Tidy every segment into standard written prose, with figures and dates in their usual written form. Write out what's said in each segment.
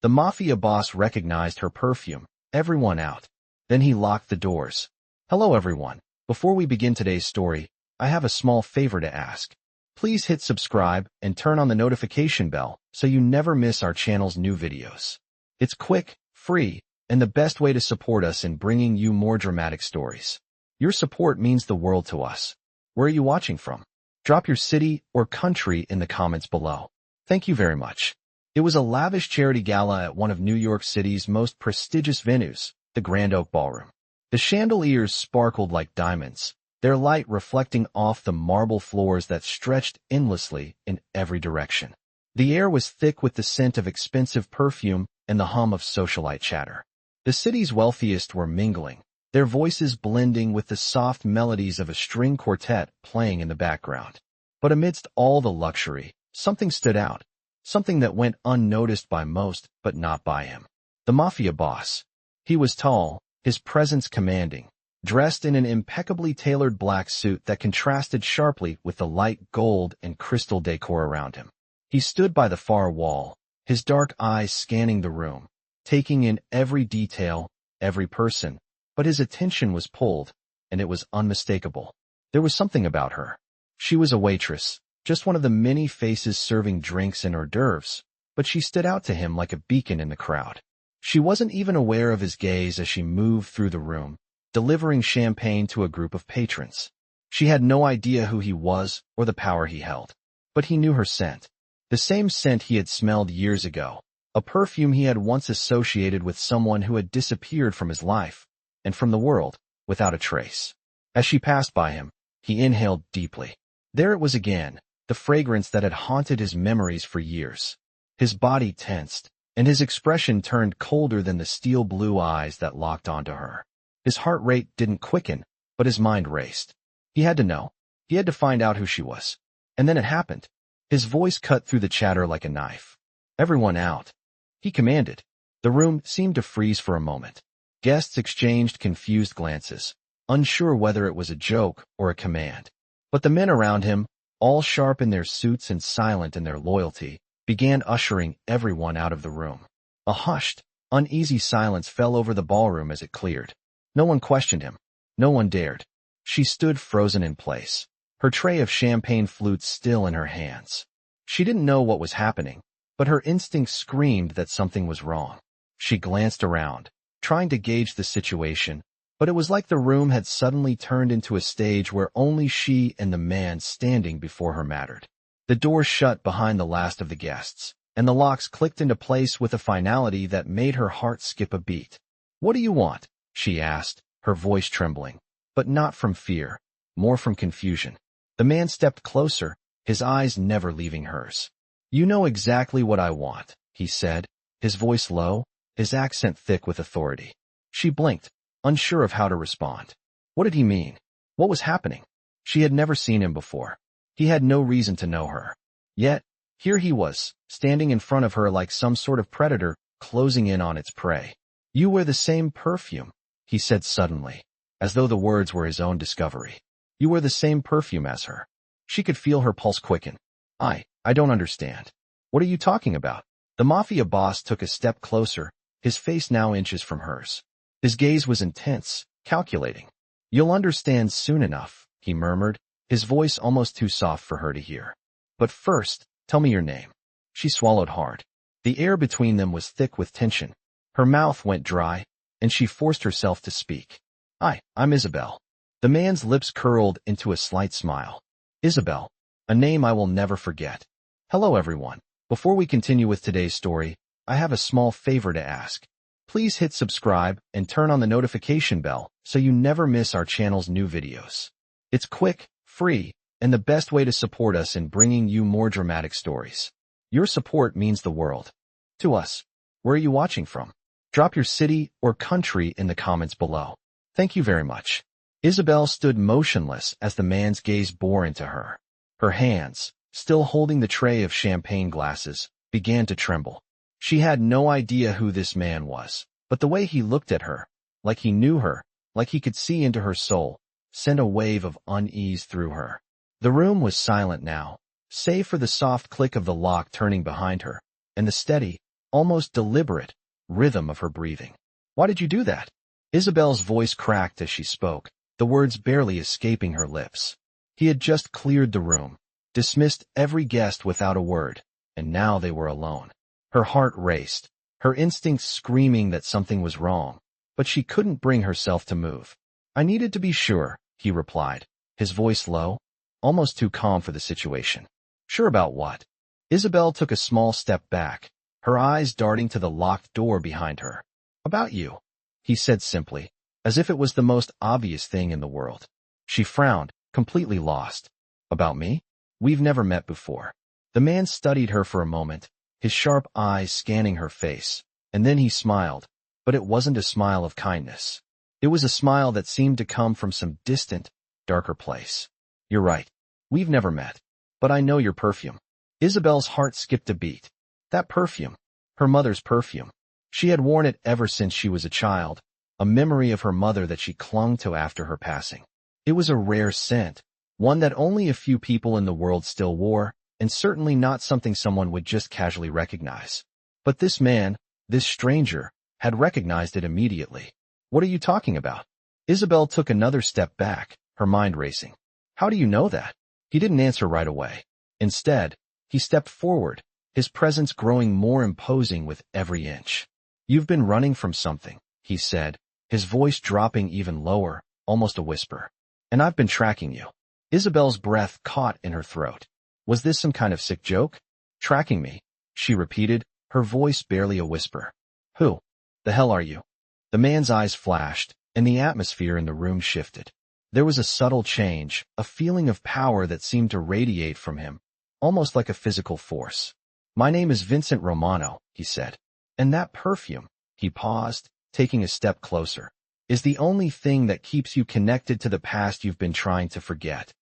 The Mafia boss recognized her perfume. Everyone out. Then he locked the doors. Hello everyone. Before we begin today's story, I have a small favor to ask. Please hit subscribe and turn on the notification bell so you never miss our channel's new videos. It's quick, free, and the best way to support us in bringing you more dramatic stories. Your support means the world to us. Where are you watching from? Drop your city or country in the comments below. Thank you very much. It was a lavish charity gala at one of New York City's most prestigious venues, the Grand Oak Ballroom. The chandeliers sparkled like diamonds, their light reflecting off the marble floors that stretched endlessly in every direction. The air was thick with the scent of expensive perfume and the hum of socialite chatter. The city's wealthiest were mingling, their voices blending with the soft melodies of a string quartet playing in the background. But amidst all the luxury, something stood out, something that went unnoticed by most, but not by him. The Mafia boss. He was tall, his presence commanding, dressed in an impeccably tailored black suit that contrasted sharply with the light gold and crystal decor around him. He stood by the far wall, his dark eyes scanning the room, taking in every detail, every person, but his attention was pulled, and it was unmistakable. There was something about her. She was a waitress, just one of the many faces serving drinks and hors d'oeuvres, but she stood out to him like a beacon in the crowd. She wasn't even aware of his gaze as she moved through the room, delivering champagne to a group of patrons. She had no idea who he was or the power he held, but he knew her scent. The same scent he had smelled years ago, a perfume he had once associated with someone who had disappeared from his life and from the world without a trace. As she passed by him, he inhaled deeply. There it was again, the fragrance that had haunted his memories for years. His body tensed, and his expression turned colder than the steel blue eyes that locked onto her. His heart rate didn't quicken, but his mind raced. He had to know. He had to find out who she was. And then it happened. His voice cut through the chatter like a knife. Everyone out. He commanded. The room seemed to freeze for a moment. Guests exchanged confused glances, unsure whether it was a joke or a command. But the men around him, all sharp in their suits and silent in their loyalty, began ushering everyone out of the room. A hushed, uneasy silence fell over the ballroom as it cleared. No one questioned him. No one dared. She stood frozen in place, her tray of champagne flutes still in her hands. She didn't know what was happening, but her instincts screamed that something was wrong. She glanced around, trying to gauge the situation, but it was like the room had suddenly turned into a stage where only she and the man standing before her mattered. The door shut behind the last of the guests, and the locks clicked into place with a finality that made her heart skip a beat. "What do you want?" she asked, her voice trembling, but not from fear, more from confusion. The man stepped closer, his eyes never leaving hers. "You know exactly what I want," he said, his voice low, his accent thick with authority. She blinked, unsure of how to respond. What did he mean? What was happening? She had never seen him before. He had no reason to know her. Yet, here he was, standing in front of her like some sort of predator, closing in on its prey. "You wear the same perfume," he said suddenly, as though the words were his own discovery. "You wear the same perfume as her." She could feel her pulse quicken. I don't understand. What are you talking about?" The Mafia boss took a step closer, his face now inches from hers. His gaze was intense, calculating. "You'll understand soon enough," he murmured, his voice almost too soft for her to hear. "But first, tell me your name." She swallowed hard. The air between them was thick with tension. Her mouth went dry, and she forced herself to speak. I'm Isabelle." The man's lips curled into a slight smile. "Isabelle, a name I will never forget." "Hello everyone. Before we continue with today's story, I have a small favor to ask. Please hit subscribe and turn on the notification bell so you never miss our channel's new videos. It's quick, free, and the best way to support us in bringing you more dramatic stories. Your support means the world to us. Where are you watching from? Drop your city or country in the comments below. Thank you very much. Isabelle stood motionless as the man's gaze bore into her. Her hands, still holding the tray of champagne glasses, began to tremble. She had no idea who this man was, but the way he looked at her, like he knew her, like he could see into her soul, sent a wave of unease through her. The room was silent now, save for the soft click of the lock turning behind her, and the steady, almost deliberate, rhythm of her breathing. Why did you do that? Isabelle's voice cracked as she spoke, the words barely escaping her lips. He had just cleared the room, dismissed every guest without a word, and now they were alone. Her heart raced, her instincts screaming that something was wrong, but she couldn't bring herself to move. I needed to be sure, he replied, his voice low, almost too calm for the situation. Sure about what? Isabelle took a small step back, her eyes darting to the locked door behind her. About you, he said simply, as if it was the most obvious thing in the world. She frowned, completely lost. About me? We've never met before. The man studied her for a moment, his sharp eyes scanning her face, and then he smiled, but it wasn't a smile of kindness. It was a smile that seemed to come from some distant, darker place. You're right. We've never met. But I know your perfume. Isabelle's heart skipped a beat. That perfume. Her mother's perfume. She had worn it ever since she was a child, a memory of her mother that she clung to after her passing. It was a rare scent, one that only a few people in the world still wore, and certainly not something someone would just casually recognize. But this man, this stranger, had recognized it immediately. What are you talking about? Isabelle took another step back, her mind racing. How do you know that? He didn't answer right away. Instead, he stepped forward, his presence growing more imposing with every inch. You've been running from something, he said, his voice dropping even lower, almost a whisper. And I've been tracking you. Isabelle's breath caught in her throat. Was this some kind of sick joke? Tracking me, she repeated, her voice barely a whisper. Who the hell are you? The man's eyes flashed, and the atmosphere in the room shifted. There was a subtle change, a feeling of power that seemed to radiate from him, almost like a physical force. My name is Vincent Romano, he said. And that perfume, he paused, taking a step closer, is the only thing that keeps you connected to the past you've been trying to forget.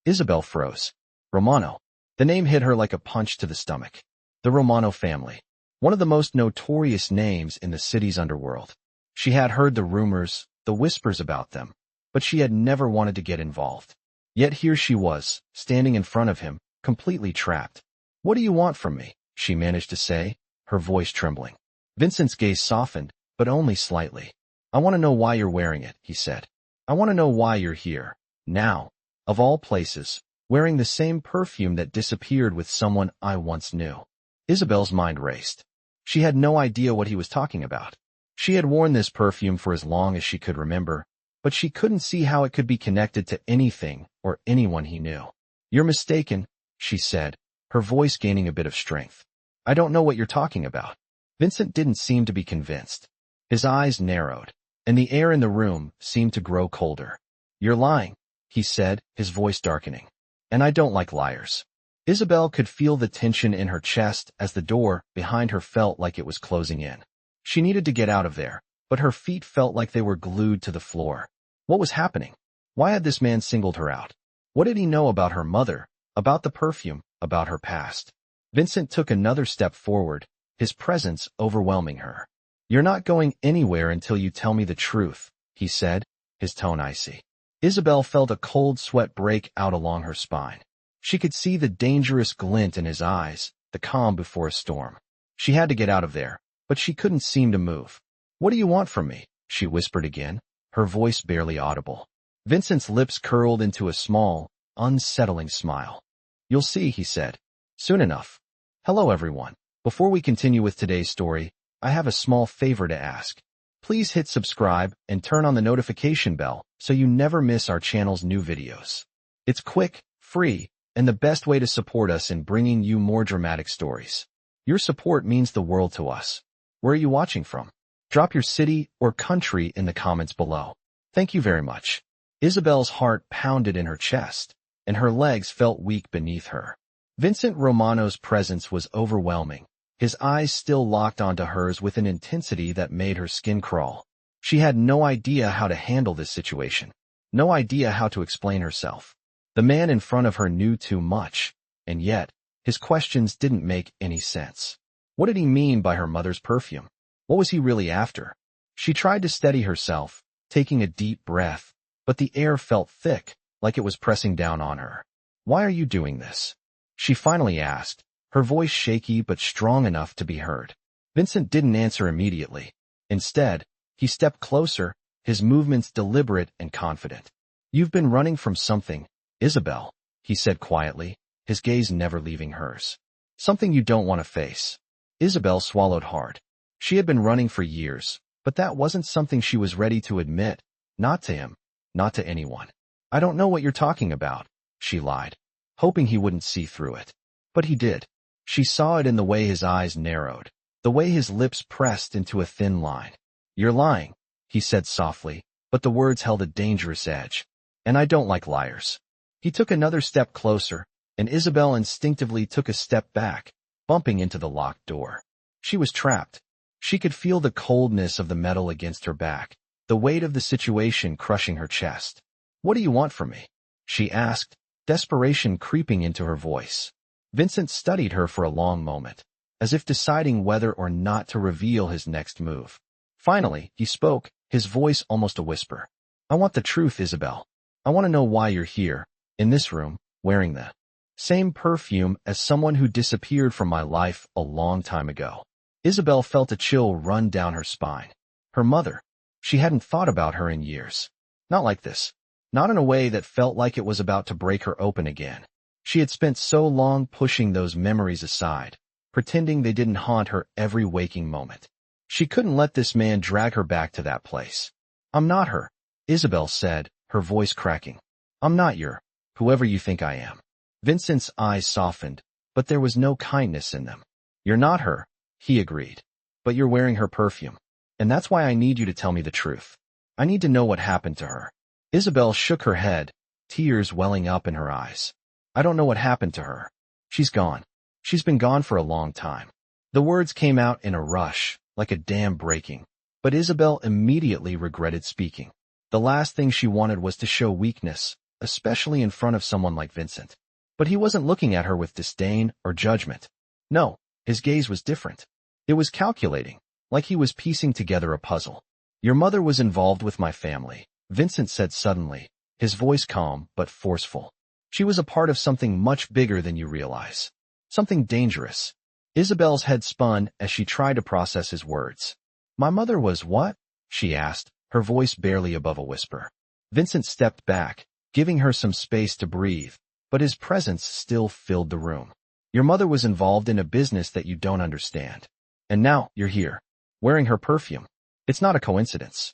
Isabelle froze. Romano. The name hit her like a punch to the stomach. The Romano family. One of the most notorious names in the city's underworld. She had heard the rumors, the whispers about them, but she had never wanted to get involved. Yet here she was, standing in front of him, completely trapped. What do you want from me? She managed to say, her voice trembling. Vincent's gaze softened, but only slightly. I want to know why you're wearing it, he said. I want to know why you're here, now, of all places, wearing the same perfume that disappeared with someone I once knew. Isabelle's mind raced. She had no idea what he was talking about. She had worn this perfume for as long as she could remember, but she couldn't see how it could be connected to anything or anyone he knew. You're mistaken, she said, her voice gaining a bit of strength. I don't know what you're talking about. Vincent didn't seem to be convinced. His eyes narrowed, and the air in the room seemed to grow colder. You're lying, he said, his voice darkening. And I don't like liars. Isabelle could feel the tension in her chest as the door behind her felt like it was closing in. She needed to get out of there, but her feet felt like they were glued to the floor. What was happening? Why had this man singled her out? What did he know about her mother, about the perfume, about her past? Vincent took another step forward, his presence overwhelming her. You're not going anywhere until you tell me the truth, he said, his tone icy. Isabelle felt a cold sweat break out along her spine. She could see the dangerous glint in his eyes, the calm before a storm. She had to get out of there, but she couldn't seem to move. What do you want from me? She whispered again, her voice barely audible. Vincent's lips curled into a small, unsettling smile. You'll see, he said. Soon enough. Hello, everyone. Before we continue with today's story, I have a small favor to ask. Please hit subscribe and turn on the notification bell so you never miss our channel's new videos. It's quick, free, and the best way to support us in bringing you more dramatic stories. Your support means the world to us. Where are you watching from? Drop your city or country in the comments below. Thank you very much. Isabelle's heart pounded in her chest, and her legs felt weak beneath her. Vincent Romano's presence was overwhelming, his eyes still locked onto hers with an intensity that made her skin crawl. She had no idea how to handle this situation, no idea how to explain herself. The man in front of her knew too much, and yet, his questions didn't make any sense. What did he mean by her mother's perfume? What was he really after? She tried to steady herself, taking a deep breath, but the air felt thick, like it was pressing down on her. Why are you doing this? She finally asked, her voice shaky but strong enough to be heard. Vincent didn't answer immediately. Instead, he stepped closer, his movements deliberate and confident. You've been running from something, Isabelle, he said quietly, his gaze never leaving hers. Something you don't want to face. Isabelle swallowed hard. She had been running for years, but that wasn't something she was ready to admit, not to him, not to anyone. I don't know what you're talking about, she lied, hoping he wouldn't see through it. But he did. She saw it in the way his eyes narrowed, the way his lips pressed into a thin line. You're lying, he said softly, but the words held a dangerous edge. And I don't like liars. He took another step closer, and Isabelle instinctively took a step back, bumping into the locked door. She was trapped. She could feel the coldness of the metal against her back, the weight of the situation crushing her chest. What do you want from me? She asked, desperation creeping into her voice. Vincent studied her for a long moment, as if deciding whether or not to reveal his next move. Finally, he spoke, his voice almost a whisper. I want the truth, Isabelle. I want to know why you're here, in this room, wearing the same perfume as someone who disappeared from my life a long time ago. Isabelle felt a chill run down her spine. Her mother. She hadn't thought about her in years. Not like this. Not in a way that felt like it was about to break her open again. She had spent so long pushing those memories aside, pretending they didn't haunt her every waking moment. She couldn't let this man drag her back to that place. I'm not her, Isabelle said, her voice cracking. I'm not your, whoever you think I am. Vincent's eyes softened, but there was no kindness in them. You're not her, he agreed. But you're wearing her perfume. And that's why I need you to tell me the truth. I need to know what happened to her. Isabelle shook her head, tears welling up in her eyes. I don't know what happened to her. She's gone. She's been gone for a long time. The words came out in a rush, like a dam breaking, but Isabelle immediately regretted speaking. The last thing she wanted was to show weakness, especially in front of someone like Vincent. But he wasn't looking at her with disdain or judgment. No, his gaze was different. It was calculating, like he was piecing together a puzzle. Your mother was involved with my family, Vincent said suddenly, his voice calm but forceful. She was a part of something much bigger than you realize. Something dangerous. Isabelle's head spun as she tried to process his words. My mother was what? She asked, her voice barely above a whisper. Vincent stepped back, giving her some space to breathe, but his presence still filled the room. Your mother was involved in a business that you don't understand. And now, you're here, wearing her perfume. It's not a coincidence.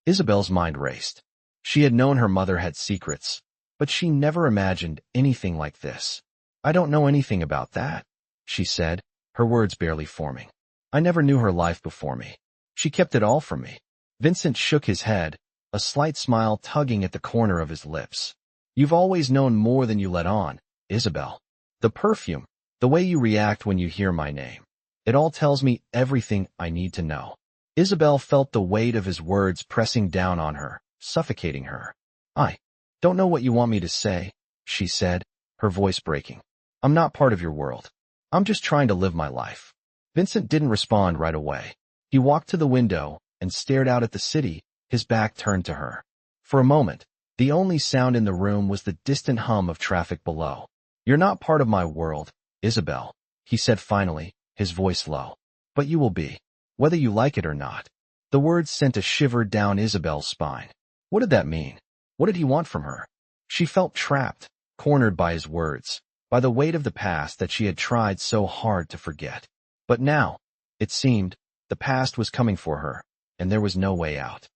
Isabelle's mind raced. She had known her mother had secrets, but she never imagined anything like this. I don't know anything about that, she said, her words barely forming. I never knew her life before me. She kept it all from me. Vincent shook his head, a slight smile tugging at the corner of his lips. You've always known more than you let on, Isabelle. The perfume, the way you react when you hear my name. It all tells me everything I need to know. Isabelle felt the weight of his words pressing down on her, suffocating her. I don't know what you want me to say, she said, her voice breaking. I'm not part of your world. I'm just trying to live my life. Vincent didn't respond right away. He walked to the window and stared out at the city, his back turned to her. For a moment, the only sound in the room was the distant hum of traffic below. You're not part of my world, Isabelle, he said finally, his voice low. But you will be, whether you like it or not. The words sent a shiver down Isabelle's spine. What did that mean? What did he want from her? She felt trapped, cornered by his words, by the weight of the past that she had tried so hard to forget. But now, it seemed, the past was coming for her, and there was no way out.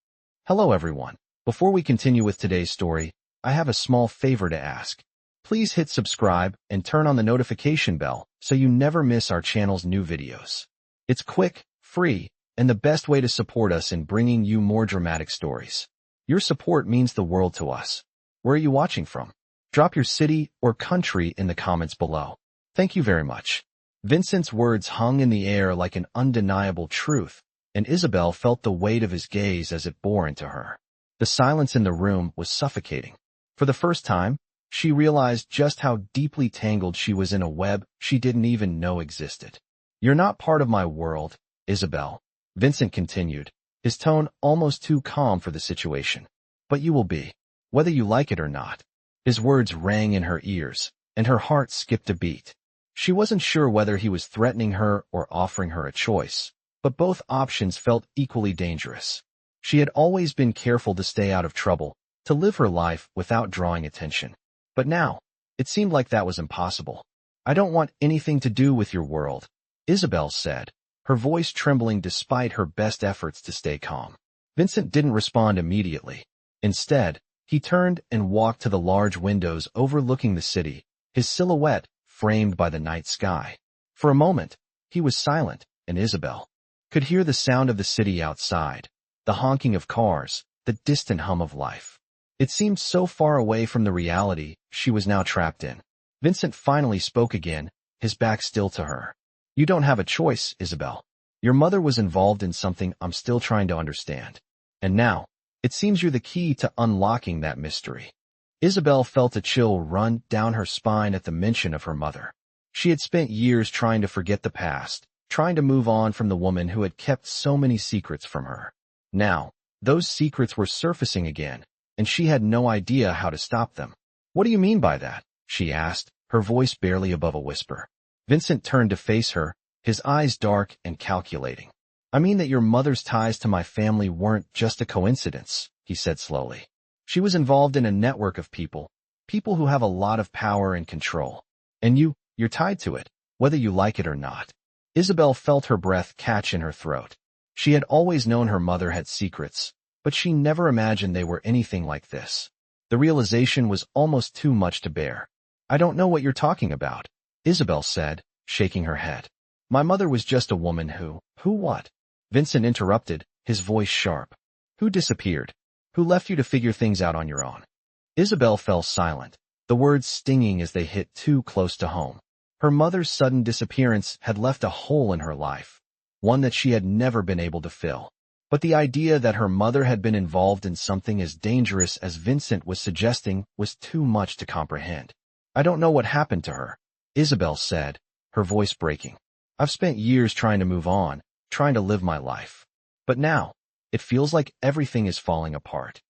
Hello everyone. Before we continue with today's story, I have a small favor to ask. Please hit subscribe and turn on the notification bell so you never miss our channel's new videos. It's quick, free, and the best way to support us in bringing you more dramatic stories. Your support means the world to us. Where are you watching from? Drop your city or country in the comments below. Thank you very much. Vincent's words hung in the air like an undeniable truth, and Isabelle felt the weight of his gaze as it bore into her. The silence in the room was suffocating. For the first time, she realized just how deeply tangled she was in a web she didn't even know existed. You're not part of my world, Isabelle, Vincent continued, his tone almost too calm for the situation. But you will be, whether you like it or not. His words rang in her ears, and her heart skipped a beat. She wasn't sure whether he was threatening her or offering her a choice, but both options felt equally dangerous. She had always been careful to stay out of trouble, to live her life without drawing attention. But now, it seemed like that was impossible. "I don't want anything to do with your world," Isabelle said, her voice trembling despite her best efforts to stay calm. Vincent didn't respond immediately. Instead, he turned and walked to the large windows overlooking the city, his silhouette framed by the night sky. For a moment, he was silent, and Isabelle could hear the sound of the city outside, the honking of cars, the distant hum of life. It seemed so far away from the reality she was now trapped in. Vincent finally spoke again, his back still to her. "You don't have a choice, Isabelle. Your mother was involved in something I'm still trying to understand. And now, it seems you're the key to unlocking that mystery." Isabelle felt a chill run down her spine at the mention of her mother. She had spent years trying to forget the past, trying to move on from the woman who had kept so many secrets from her. Now, those secrets were surfacing again, and she had no idea how to stop them. "What do you mean by that?" she asked, her voice barely above a whisper. Vincent turned to face her, his eyes dark and calculating. "I mean that your mother's ties to my family weren't just a coincidence," he said slowly. "She was involved in a network of people who have a lot of power and control. And you're tied to it, whether you like it or not." Isabelle felt her breath catch in her throat. She had always known her mother had secrets, but she never imagined they were anything like this. The realization was almost too much to bear. "I don't know what you're talking about," Isabelle said, shaking her head. "My mother was just a woman who what?" Vincent interrupted, his voice sharp. "Who disappeared? Who left you to figure things out on your own?" Isabelle fell silent, the words stinging as they hit too close to home. Her mother's sudden disappearance had left a hole in her life, one that she had never been able to fill. But the idea that her mother had been involved in something as dangerous as Vincent was suggesting was too much to comprehend. "I don't know what happened to her," Isabelle said, her voice breaking. "I've spent years trying to move on, trying to live my life. But now, it feels like everything is falling apart."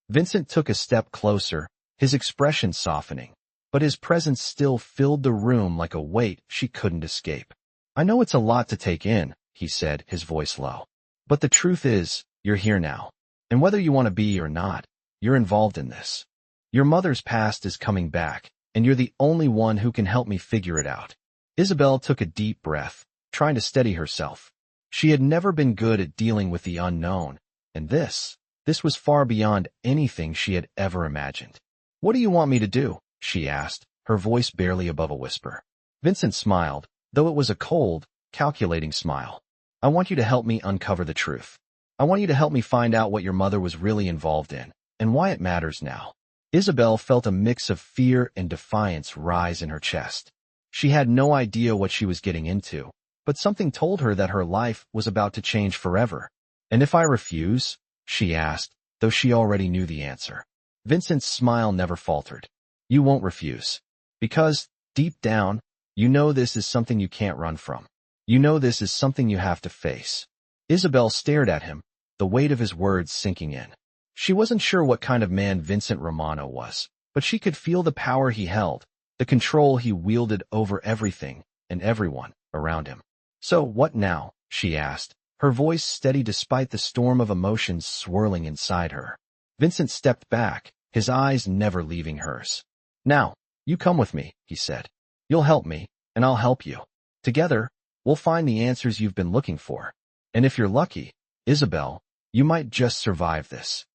Vincent took a step closer, his expression softening, but his presence still filled the room like a weight she couldn't escape. "I know it's a lot to take in," he said, his voice low. "But the truth is, you're here now. And whether you want to be or not, you're involved in this. Your mother's past is coming back, and you're the only one who can help me figure it out." Isabelle took a deep breath, trying to steady herself. She had never been good at dealing with the unknown, and this was far beyond anything she had ever imagined. "What do you want me to do?" she asked, her voice barely above a whisper. Vincent smiled, though it was a cold, calculating smile. "I want you to help me uncover the truth. I want you to help me find out what your mother was really involved in, and why it matters now." Isabelle felt a mix of fear and defiance rise in her chest. She had no idea what she was getting into, but something told her that her life was about to change forever. "And if I refuse?" she asked, though she already knew the answer. Vincent's smile never faltered. "You won't refuse. Because, deep down, you know this is something you can't run from. You know this is something you have to face." Isabelle stared at him, the weight of his words sinking in. She wasn't sure what kind of man Vincent Romano was, but she could feel the power he held, the control he wielded over everything and everyone around him. "So what now?" she asked, her voice steady despite the storm of emotions swirling inside her. Vincent stepped back, his eyes never leaving hers. "Now, you come with me," he said. "You'll help me, and I'll help you. Together, we'll find the answers you've been looking for. And if you're lucky, Isabelle, you might just survive this."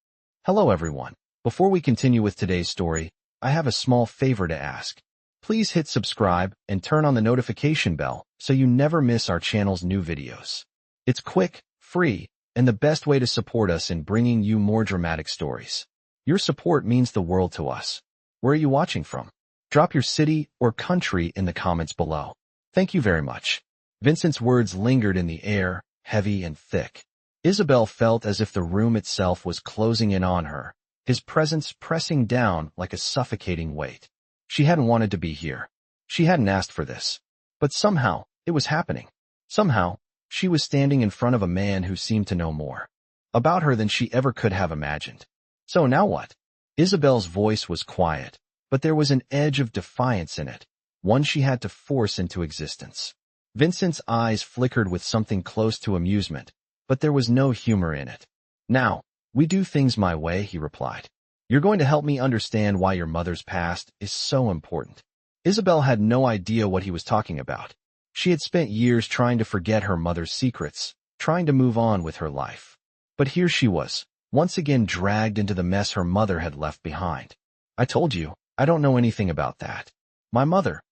Hello everyone. Before we continue with today's story, I have a small favor to ask. Please hit subscribe and turn on the notification bell so you never miss our channel's new videos. It's quick, free, and the best way to support us in bringing you more dramatic stories. Your support means the world to us. Where are you watching from? Drop your city or country in the comments below. Thank you very much. Vincent's words lingered in the air, heavy and thick. Isabelle felt as if the room itself was closing in on her, his presence pressing down like a suffocating weight. She hadn't wanted to be here. She hadn't asked for this. But somehow, it was happening. Somehow, she was standing in front of a man who seemed to know more about her than she ever could have imagined. So now what? Isabelle's voice was quiet, but there was an edge of defiance in it, one she had to force into existence. Vincent's eyes flickered with something close to amusement, but there was no humor in it. Now, we do things my way, he replied. You're going to help me understand why your mother's past is so important. Isabelle had no idea what he was talking about. She had spent years trying to forget her mother's secrets, trying to move on with her life. But here she was, once again dragged into the mess her mother had left behind. I told you, I don't know anything about that. My mother.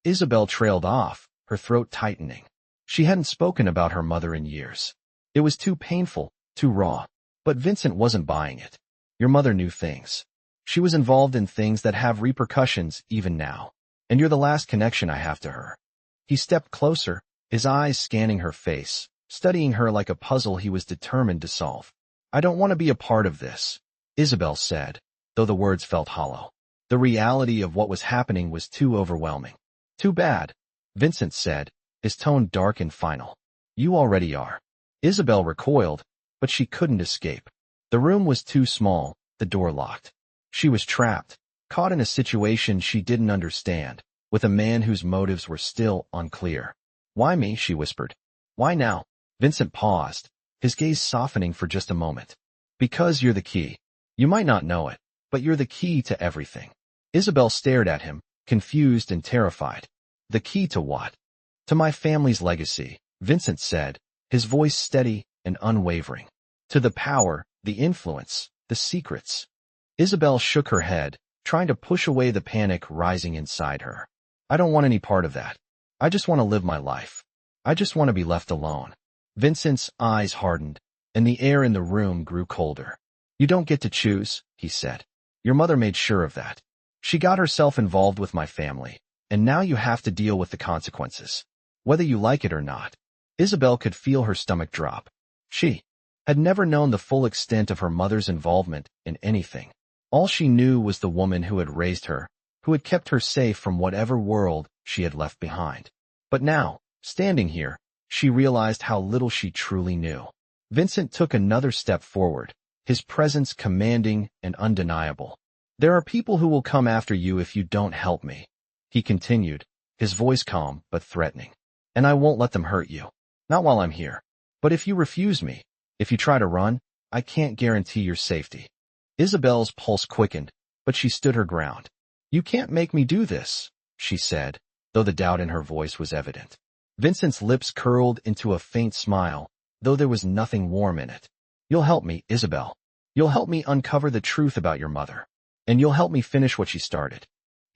Isabelle trailed off, her throat tightening. She hadn't spoken about her mother in years. It was too painful, too raw. But Vincent wasn't buying it. Your mother knew things. She was involved in things that have repercussions even now. And you're the last connection I have to her. He stepped closer, his eyes scanning her face, studying her like a puzzle he was determined to solve. I don't want to be a part of this, Isabelle said, though the words felt hollow. The reality of what was happening was too overwhelming. Too bad, Vincent said, his tone dark and final. You already are. Isabelle recoiled, but she couldn't escape. The room was too small, the door locked. She was trapped, caught in a situation she didn't understand, with a man whose motives were still unclear. Why me? She whispered. Why now? Vincent paused, his gaze softening for just a moment. Because you're the key. You might not know it, but you're the key to everything. Isabelle stared at him, confused and terrified. The key to what? To my family's legacy, Vincent said, his voice steady and unwavering. To the power, the influence, the secrets. Isabelle shook her head, trying to push away the panic rising inside her. I don't want any part of that. I just want to live my life. I just want to be left alone. Vincent's eyes hardened, and the air in the room grew colder. You don't get to choose, he said. Your mother made sure of that. She got herself involved with my family, and now you have to deal with the consequences. Whether you like it or not. Isabelle could feel her stomach drop. She had never known the full extent of her mother's involvement in anything. All she knew was the woman who had raised her, who had kept her safe from whatever world she had left behind. But now, standing here, she realized how little she truly knew. Vincent took another step forward, his presence commanding and undeniable. There are people who will come after you if you don't help me, he continued, his voice calm but threatening. And I won't let them hurt you. Not while I'm here. But if you refuse me, if you try to run, I can't guarantee your safety. Isabelle's pulse quickened, but she stood her ground. You can't make me do this, she said, though the doubt in her voice was evident. Vincent's lips curled into a faint smile, though there was nothing warm in it. You'll help me, Isabelle. You'll help me uncover the truth about your mother. And you'll help me finish what she started.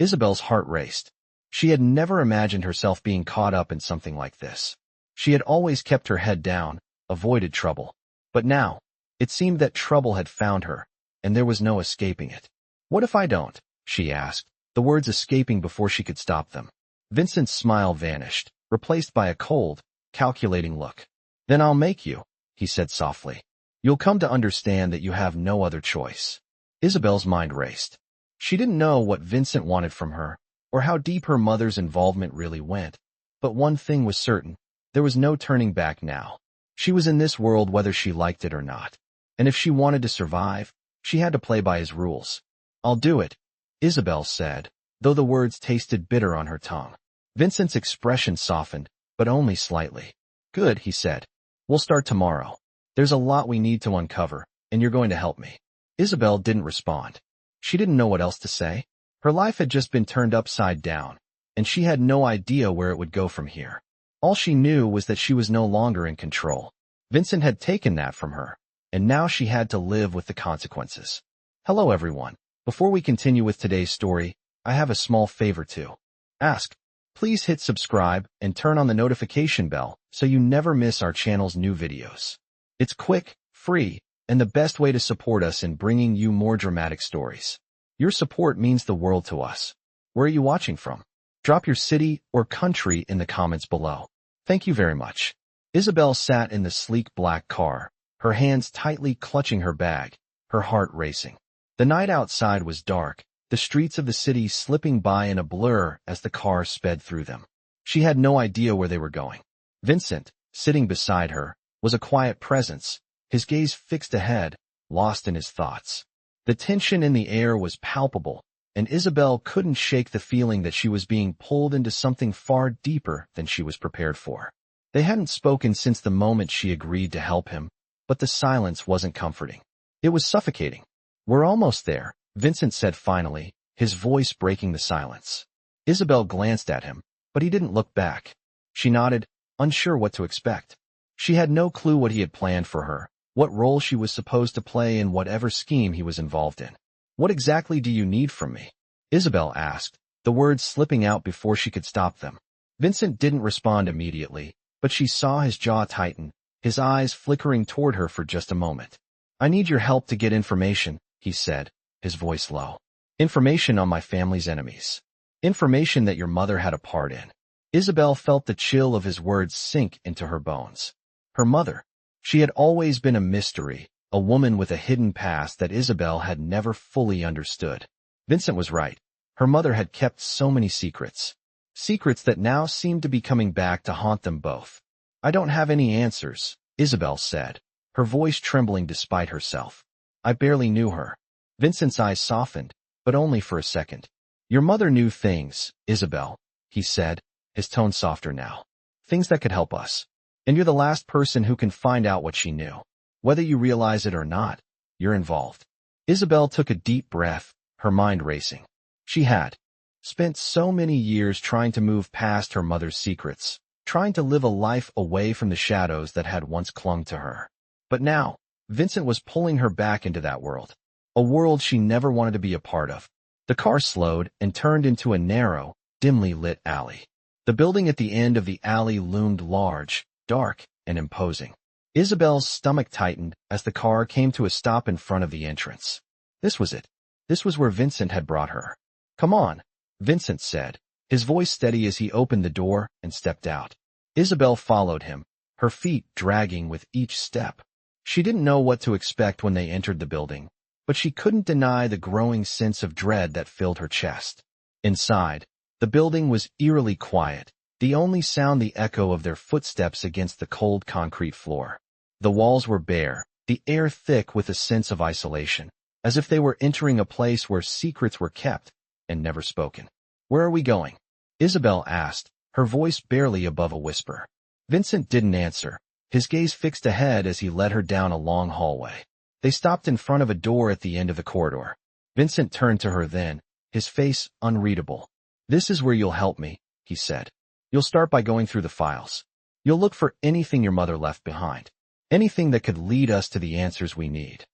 Isabelle's heart raced. She had never imagined herself being caught up in something like this. She had always kept her head down, avoided trouble. But now, it seemed that trouble had found her, and there was no escaping it. What if I don't? She asked, the words escaping before she could stop them. Vincent's smile vanished, replaced by a cold, calculating look. Then I'll make you, he said softly. You'll come to understand that you have no other choice. Isabelle's mind raced. She didn't know what Vincent wanted from her, or how deep her mother's involvement really went. But one thing was certain, there was no turning back now. She was in this world whether she liked it or not. And if she wanted to survive, she had to play by his rules. I'll do it, Isabelle said, though the words tasted bitter on her tongue. Vincent's expression softened, but only slightly. Good, he said. We'll start tomorrow. There's a lot we need to uncover, and you're going to help me. Isabelle didn't respond. She didn't know what else to say. Her life had just been turned upside down, and she had no idea where it would go from here. All she knew was that she was no longer in control. Vincent had taken that from her, and now she had to live with the consequences. Hello everyone. Before we continue with today's story, I have a small favor to ask. Please hit subscribe and turn on the notification bell so you never miss our channel's new videos. It's quick, free, and the best way to support us in bringing you more dramatic stories. Your support means the world to us. Where are you watching from? Drop your city or country in the comments below. Thank you very much. Isabelle sat in the sleek black car, her hands tightly clutching her bag, her heart racing. The night outside was dark, the streets of the city slipping by in a blur as the car sped through them. She had no idea where they were going. Vincent, sitting beside her, was a quiet presence, his gaze fixed ahead, lost in his thoughts. The tension in the air was palpable, and Isabelle couldn't shake the feeling that she was being pulled into something far deeper than she was prepared for. They hadn't spoken since the moment she agreed to help him, but the silence wasn't comforting. It was suffocating. "We're almost there," Vincent said finally, his voice breaking the silence. Isabelle glanced at him, but he didn't look back. She nodded, unsure what to expect. She had no clue what he had planned for her, what role she was supposed to play in whatever scheme he was involved in. "What exactly do you need from me?" Isabelle asked, the words slipping out before she could stop them. Vincent didn't respond immediately, but she saw his jaw tighten, his eyes flickering toward her for just a moment. "I need your help to get information," he said, his voice low. "Information on my family's enemies. Information that your mother had a part in." Isabelle felt the chill of his words sink into her bones. Her mother. She had always been a mystery, a woman with a hidden past that Isabelle had never fully understood. Vincent was right. Her mother had kept so many secrets. Secrets that now seemed to be coming back to haunt them both. "I don't have any answers," Isabelle said, her voice trembling despite herself. "I barely knew her." Vincent's eyes softened, but only for a second. "Your mother knew things, Isabelle," he said, his tone softer now. "Things that could help us. And you're the last person who can find out what she knew. Whether you realize it or not, you're involved." Isabelle took a deep breath, her mind racing. She had spent so many years trying to move past her mother's secrets, trying to live a life away from the shadows that had once clung to her. But now, Vincent was pulling her back into that world, a world she never wanted to be a part of. The car slowed and turned into a narrow, dimly lit alley. The building at the end of the alley loomed large, dark, and imposing. Isabelle's stomach tightened as the car came to a stop in front of the entrance. This was it. This was where Vincent had brought her. "Come on," Vincent said, his voice steady as he opened the door and stepped out. Isabelle followed him, her feet dragging with each step. She didn't know what to expect when they entered the building, but she couldn't deny the growing sense of dread that filled her chest. Inside, the building was eerily quiet, the only sound the echo of their footsteps against the cold concrete floor. The walls were bare, the air thick with a sense of isolation, as if they were entering a place where secrets were kept and never spoken. "Where are we going?" Isabelle asked, her voice barely above a whisper. Vincent didn't answer, his gaze fixed ahead as he led her down a long hallway. They stopped in front of a door at the end of the corridor. Vincent turned to her then, his face unreadable. "This is where you'll help me," he said. "You'll start by going through the files. You'll look for anything your mother left behind. Anything that could lead us to the answers we need."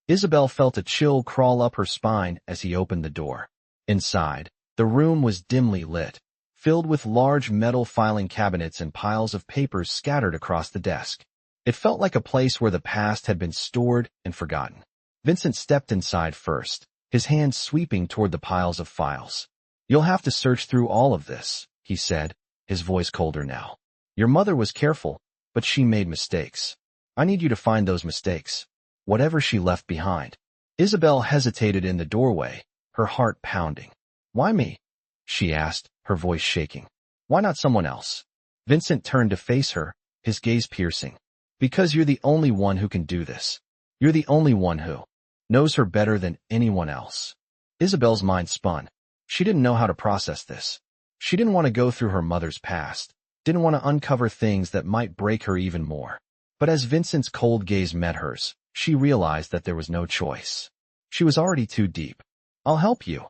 Isabelle felt a chill crawl up her spine as he opened the door. Inside, the room was dimly lit, filled with large metal filing cabinets and piles of papers scattered across the desk. It felt like a place where the past had been stored and forgotten. Vincent stepped inside first, his hands sweeping toward the piles of files. "You'll have to search through all of this," he said, his voice colder now. "Your mother was careful, but she made mistakes. I need you to find those mistakes, whatever she left behind." Isabelle hesitated in the doorway, her heart pounding. "Why me?" she asked, her voice shaking. "Why not someone else?" Vincent turned to face her, his gaze piercing. "Because you're the only one who can do this. You're the only one who knows her better than anyone else." Isabelle's mind spun. She didn't know how to process this. She didn't want to go through her mother's past, didn't want to uncover things that might break her even more. But as Vincent's cold gaze met hers, she realized that there was no choice. She was already too deep. "I'll help you,"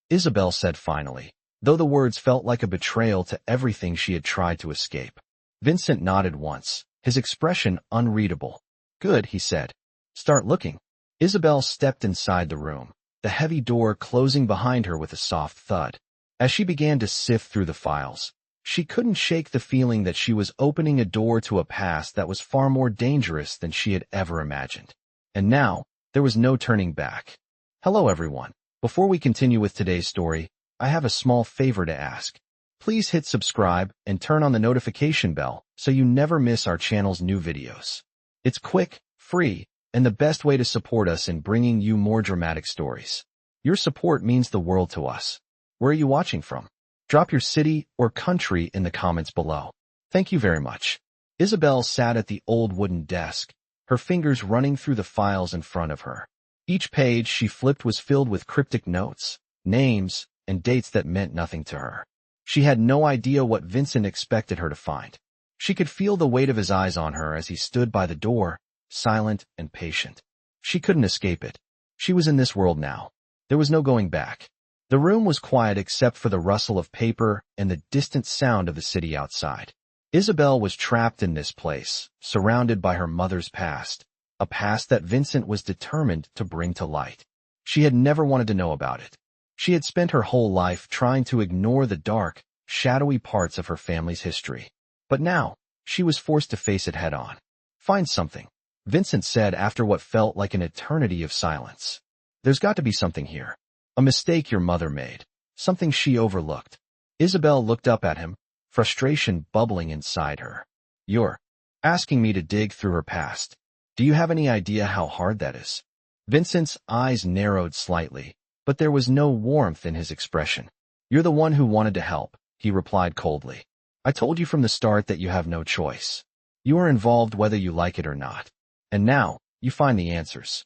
Isabelle said finally, though the words felt like a betrayal to everything she had tried to escape. Vincent nodded once, his expression unreadable. "Good," he said. "Start looking." Isabelle stepped inside the room, the heavy door closing behind her with a soft thud. As she began to sift through the files, she couldn't shake the feeling that she was opening a door to a past that was far more dangerous than she had ever imagined. And now, there was no turning back. Hello everyone. Before we continue with today's story, I have a small favor to ask. Please hit subscribe and turn on the notification bell so you never miss our channel's new videos. It's quick, free, and the best way to support us in bringing you more dramatic stories. Your support means the world to us. Where are you watching from? Drop your city or country in the comments below. Thank you very much. Isabelle sat at the old wooden desk, her fingers running through the files in front of her. Each page she flipped was filled with cryptic notes, names, and dates that meant nothing to her. She had no idea what Vincent expected her to find. She could feel the weight of his eyes on her as he stood by the door, silent and patient. She couldn't escape it. She was in this world now. There was no going back. The room was quiet except for the rustle of paper and the distant sound of the city outside. Isabelle was trapped in this place, surrounded by her mother's past, a past that Vincent was determined to bring to light. She had never wanted to know about it. She had spent her whole life trying to ignore the dark, shadowy parts of her family's history. But now, she was forced to face it head-on. "Find something," Vincent said after what felt like an eternity of silence. "There's got to be something here. A mistake your mother made. Something she overlooked." Isabelle looked up at him, frustration bubbling inside her. "You're asking me to dig through her past. Do you have any idea how hard that is?" Vincent's eyes narrowed slightly, but there was no warmth in his expression. "You're the one who wanted to help," he replied coldly. "I told you from the start that you have no choice. You are involved whether you like it or not. And now, you find the answers."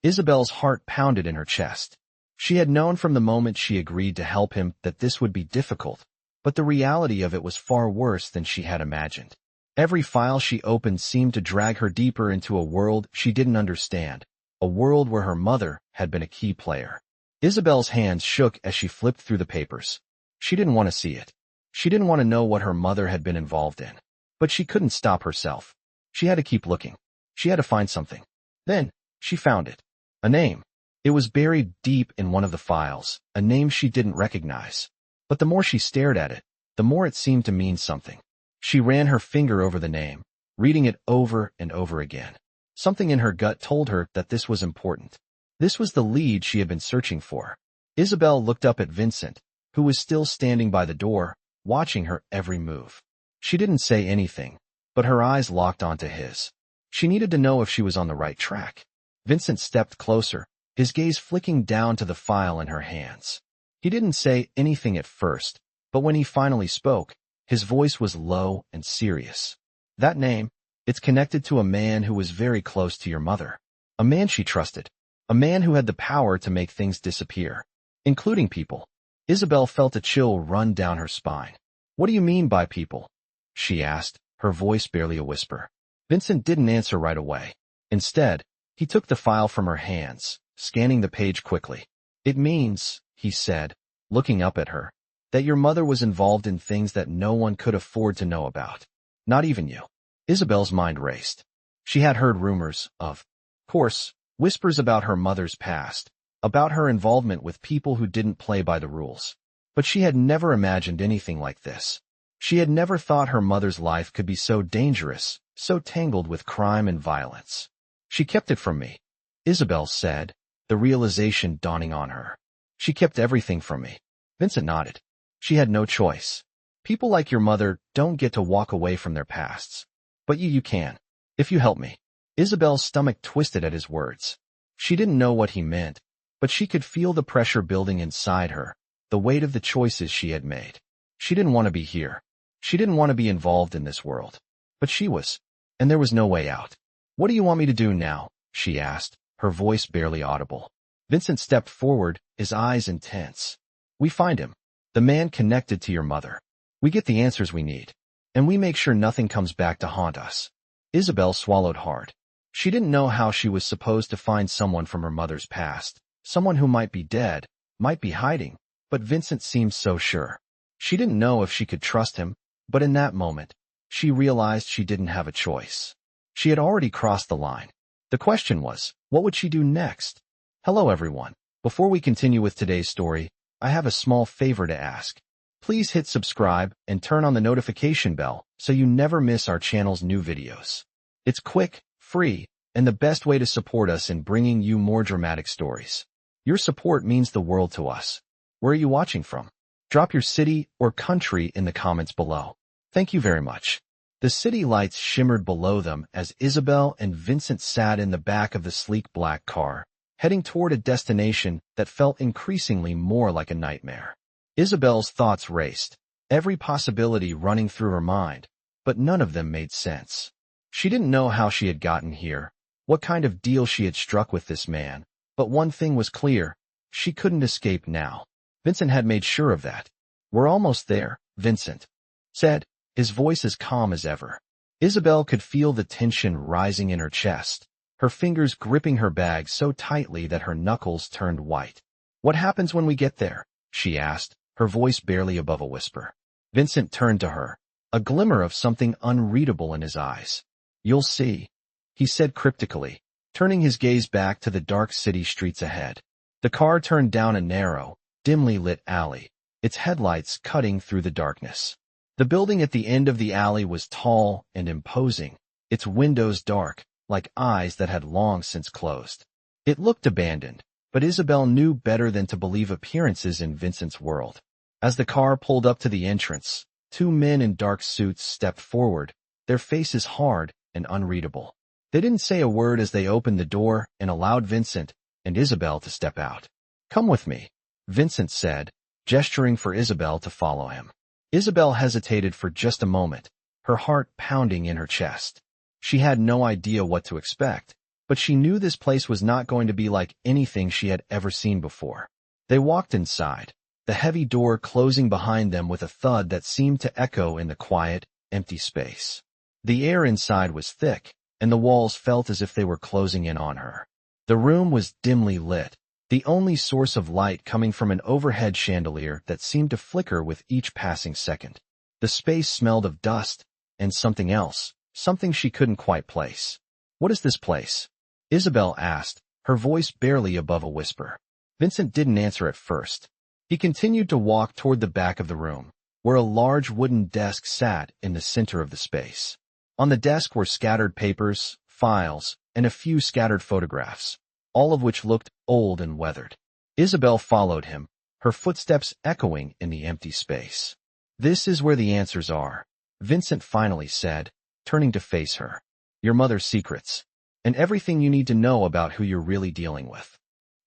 Isabelle's heart pounded in her chest. She had known from the moment she agreed to help him that this would be difficult, but the reality of it was far worse than she had imagined. Every file she opened seemed to drag her deeper into a world she didn't understand, a world where her mother had been a key player. Isabelle's hands shook as she flipped through the papers. She didn't want to see it. She didn't want to know what her mother had been involved in. But she couldn't stop herself. She had to keep looking. She had to find something. Then, she found it. A name. It was buried deep in one of the files, a name she didn't recognize. But the more she stared at it, the more it seemed to mean something. She ran her finger over the name, reading it over and over again. Something in her gut told her that this was important. This was the lead she had been searching for. Isabelle looked up at Vincent, who was still standing by the door, watching her every move. She didn't say anything, but her eyes locked onto his. She needed to know if she was on the right track. Vincent stepped closer, his gaze flicking down to the file in her hands. He didn't say anything at first, but when he finally spoke, his voice was low and serious. "That name, it's connected to a man who was very close to your mother. A man she trusted. A man who had the power to make things disappear, including people." Isabelle felt a chill run down her spine. "What do you mean by people?" she asked, her voice barely a whisper. Vincent didn't answer right away. Instead, he took the file from her hands, scanning the page quickly. "It means," he said, looking up at her, "that your mother was involved in things that no one could afford to know about. Not even you." Isabelle's mind raced. She had heard rumors, of course, whispers about her mother's past, about her involvement with people who didn't play by the rules. But she had never imagined anything like this. She had never thought her mother's life could be so dangerous, so tangled with crime and violence. "She kept it from me," Isabelle said, the realization dawning on her. "She kept everything from me." Vincent nodded. "She had no choice. People like your mother don't get to walk away from their pasts. But you can. If you help me." Isabelle's stomach twisted at his words. She didn't know what he meant, but she could feel the pressure building inside her, the weight of the choices she had made. She didn't want to be here. She didn't want to be involved in this world. But she was. And there was no way out. "What do you want me to do now?" she asked, her voice barely audible. Vincent stepped forward, his eyes intense. "We find him. The man connected to your mother. We get the answers we need. And we make sure nothing comes back to haunt us." Isabelle swallowed hard. She didn't know how she was supposed to find someone from her mother's past, someone who might be dead, might be hiding, but Vincent seemed so sure. She didn't know if she could trust him, but in that moment, she realized she didn't have a choice. She had already crossed the line. The question was, what would she do next? Hello everyone. Before we continue with today's story, I have a small favor to ask. Please hit subscribe and turn on the notification bell so you never miss our channel's new videos. It's quick, free, and the best way to support us in bringing you more dramatic stories. Your support means the world to us. Where are you watching from? Drop your city or country in the comments below. Thank you very much. The city lights shimmered below them as Isabelle and Vincent sat in the back of the sleek black car, heading toward a destination that felt increasingly more like a nightmare. Isabelle's thoughts raced, every possibility running through her mind, but none of them made sense. She didn't know how she had gotten here, what kind of deal she had struck with this man, but one thing was clear, she couldn't escape now. Vincent had made sure of that. We're almost there, Vincent said, his voice as calm as ever. Isabelle could feel the tension rising in her chest, her fingers gripping her bag so tightly that her knuckles turned white. What happens when we get there? She asked, her voice barely above a whisper. Vincent turned to her, a glimmer of something unreadable in his eyes. You'll see, he said cryptically, turning his gaze back to the dark city streets ahead. The car turned down a narrow, dimly lit alley, its headlights cutting through the darkness. The building at the end of the alley was tall and imposing, its windows dark, like eyes that had long since closed. It looked abandoned, but Isabelle knew better than to believe appearances in Vincent's world. As the car pulled up to the entrance, two men in dark suits stepped forward, their faces hard and unreadable. They didn't say a word as they opened the door and allowed Vincent and Isabelle to step out. Come with me, Vincent said, gesturing for Isabelle to follow him. Isabelle hesitated for just a moment, her heart pounding in her chest. She had no idea what to expect, but she knew this place was not going to be like anything she had ever seen before. They walked inside, the heavy door closing behind them with a thud that seemed to echo in the quiet, empty space. The air inside was thick, and the walls felt as if they were closing in on her. The room was dimly lit, the only source of light coming from an overhead chandelier that seemed to flicker with each passing second. The space smelled of dust and something else, something she couldn't quite place. What is this place? Isabelle asked, her voice barely above a whisper. Vincent didn't answer at first. He continued to walk toward the back of the room, where a large wooden desk sat in the center of the space. On the desk were scattered papers, files, and a few scattered photographs, all of which looked old and weathered. Isabelle followed him, her footsteps echoing in the empty space. This is where the answers are, Vincent finally said, turning to face her. Your mother's secrets, and everything you need to know about who you're really dealing with.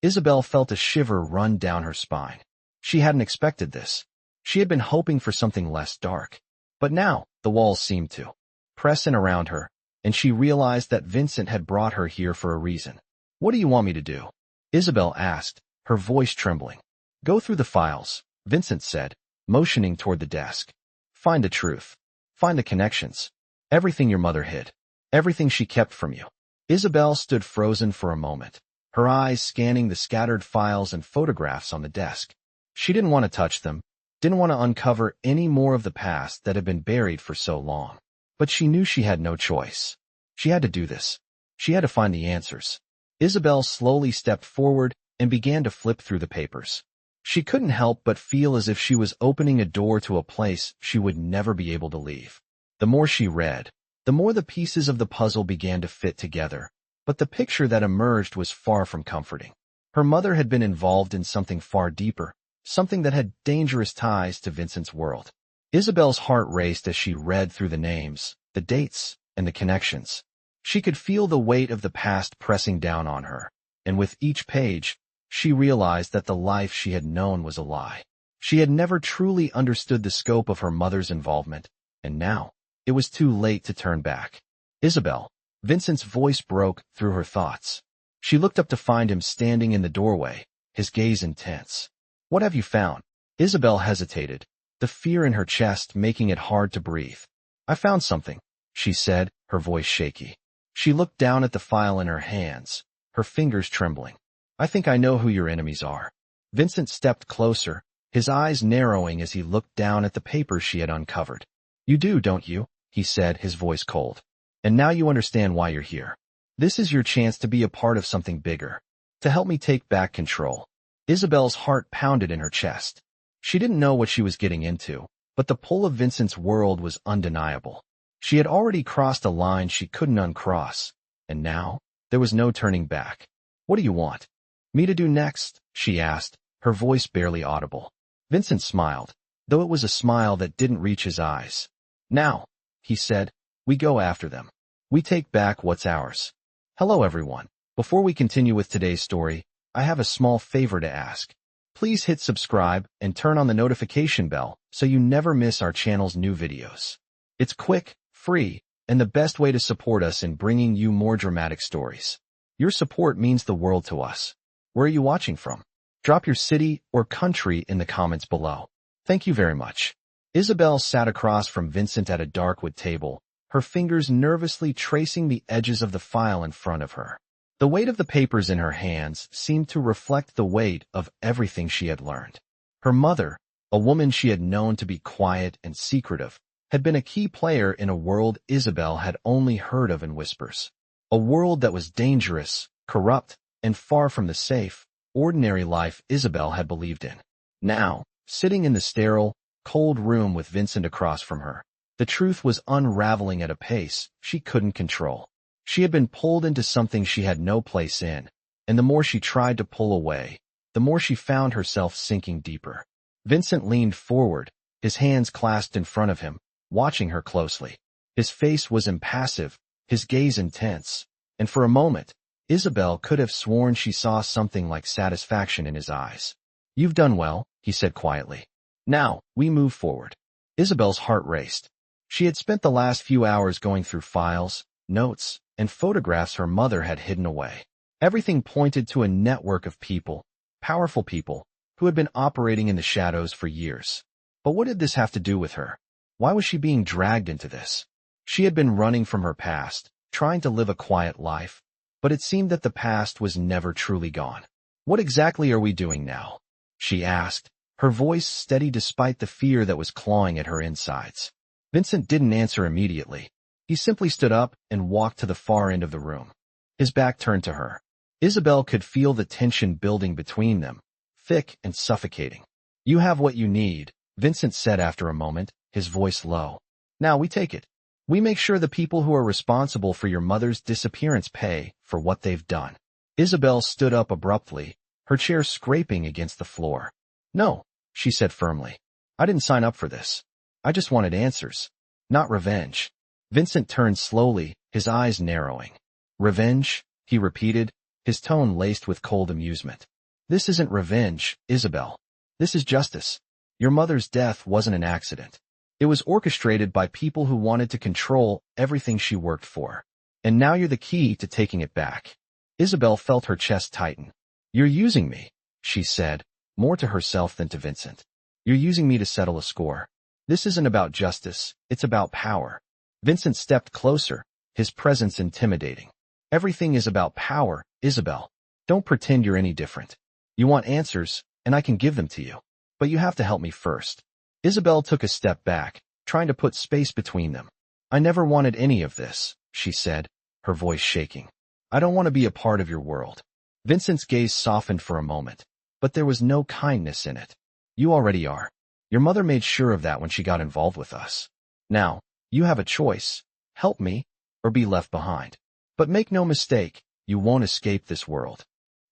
Isabelle felt a shiver run down her spine. She hadn't expected this. She had been hoping for something less dark. But now, the walls seemed to press in around her, and she realized that Vincent had brought her here for a reason. What do you want me to do? Isabelle asked, her voice trembling. Go through the files, Vincent said, motioning toward the desk. Find the truth. Find the connections. Everything your mother hid. Everything she kept from you. Isabelle stood frozen for a moment, her eyes scanning the scattered files and photographs on the desk. She didn't want to touch them, didn't want to uncover any more of the past that had been buried for so long. But she knew she had no choice. She had to do this. She had to find the answers. Isabelle slowly stepped forward and began to flip through the papers. She couldn't help but feel as if she was opening a door to a place she would never be able to leave. The more she read, the more the pieces of the puzzle began to fit together, but the picture that emerged was far from comforting. Her mother had been involved in something far deeper, something that had dangerous ties to Vincent's world. Isabelle's heart raced as she read through the names, the dates, and the connections. She could feel the weight of the past pressing down on her, and with each page, she realized that the life she had known was a lie. She had never truly understood the scope of her mother's involvement, and now, it was too late to turn back. Isabelle, Vincent's voice broke through her thoughts. She looked up to find him standing in the doorway, his gaze intense. What have you found? Isabelle hesitated, the fear in her chest making it hard to breathe. I found something, she said, her voice shaky. She looked down at the file in her hands, her fingers trembling. I think I know who your enemies are. Vincent stepped closer, his eyes narrowing as he looked down at the papers she had uncovered. You do, don't you? He said, his voice cold. And now you understand why you're here. This is your chance to be a part of something bigger, to help me take back control. Isabelle's heart pounded in her chest. She didn't know what she was getting into, but the pull of Vincent's world was undeniable. She had already crossed a line she couldn't uncross, and now, there was no turning back. What do you want me to do next? She asked, her voice barely audible. Vincent smiled, though it was a smile that didn't reach his eyes. Now, he said, we go after them. We take back what's ours. Hello everyone. Before we continue with today's story, I have a small favor to ask. Please hit subscribe and turn on the notification bell so you never miss our channel's new videos. It's quick, free, and the best way to support us in bringing you more dramatic stories. Your support means the world to us. Where are you watching from? Drop your city or country in the comments below. Thank you very much. Isabelle sat across from Vincent at a dark wood table, her fingers nervously tracing the edges of the file in front of her. The weight of the papers in her hands seemed to reflect the weight of everything she had learned. Her mother, a woman she had known to be quiet and secretive, had been a key player in a world Isabelle had only heard of in whispers. A world that was dangerous, corrupt, and far from the safe, ordinary life Isabelle had believed in. Now, sitting in the sterile, cold room with Vincent across from her, the truth was unraveling at a pace she couldn't control. She had been pulled into something she had no place in, and the more she tried to pull away, the more she found herself sinking deeper. Vincent leaned forward, his hands clasped in front of him, watching her closely. His face was impassive, his gaze intense, and for a moment, Isabelle could have sworn she saw something like satisfaction in his eyes. "You've done well," he said quietly. "Now, we move forward." Isabelle's heart raced. She had spent the last few hours going through files, notes, and photographs her mother had hidden away. Everything pointed to a network of people, powerful people, who had been operating in the shadows for years. But what did this have to do with her? Why was she being dragged into this? She had been running from her past, trying to live a quiet life, but it seemed that the past was never truly gone. "What exactly are we doing now?" she asked, her voice steady despite the fear that was clawing at her insides. Vincent didn't answer immediately. He simply stood up and walked to the far end of the room. His back turned to her. Isabelle could feel the tension building between them, thick and suffocating. "You have what you need," Vincent said after a moment, his voice low. "Now we take it. We make sure the people who are responsible for your mother's disappearance pay for what they've done." Isabelle stood up abruptly, her chair scraping against the floor. "No," she said firmly. "I didn't sign up for this. I just wanted answers, not revenge." Vincent turned slowly, his eyes narrowing. "Revenge?" he repeated, his tone laced with cold amusement. "This isn't revenge, Isabelle. This is justice. Your mother's death wasn't an accident. It was orchestrated by people who wanted to control everything she worked for. And now you're the key to taking it back." Isabelle felt her chest tighten. "You're using me," she said, more to herself than to Vincent. "You're using me to settle a score. This isn't about justice, it's about power." Vincent stepped closer, his presence intimidating. "Everything is about power, Isabelle. Don't pretend you're any different. You want answers, and I can give them to you. But you have to help me first." Isabelle took a step back, trying to put space between them. "I never wanted any of this," she said, her voice shaking. "I don't want to be a part of your world." Vincent's gaze softened for a moment, but there was no kindness in it. "You already are. Your mother made sure of that when she got involved with us. Now, you have a choice. Help me, or be left behind. But make no mistake, you won't escape this world."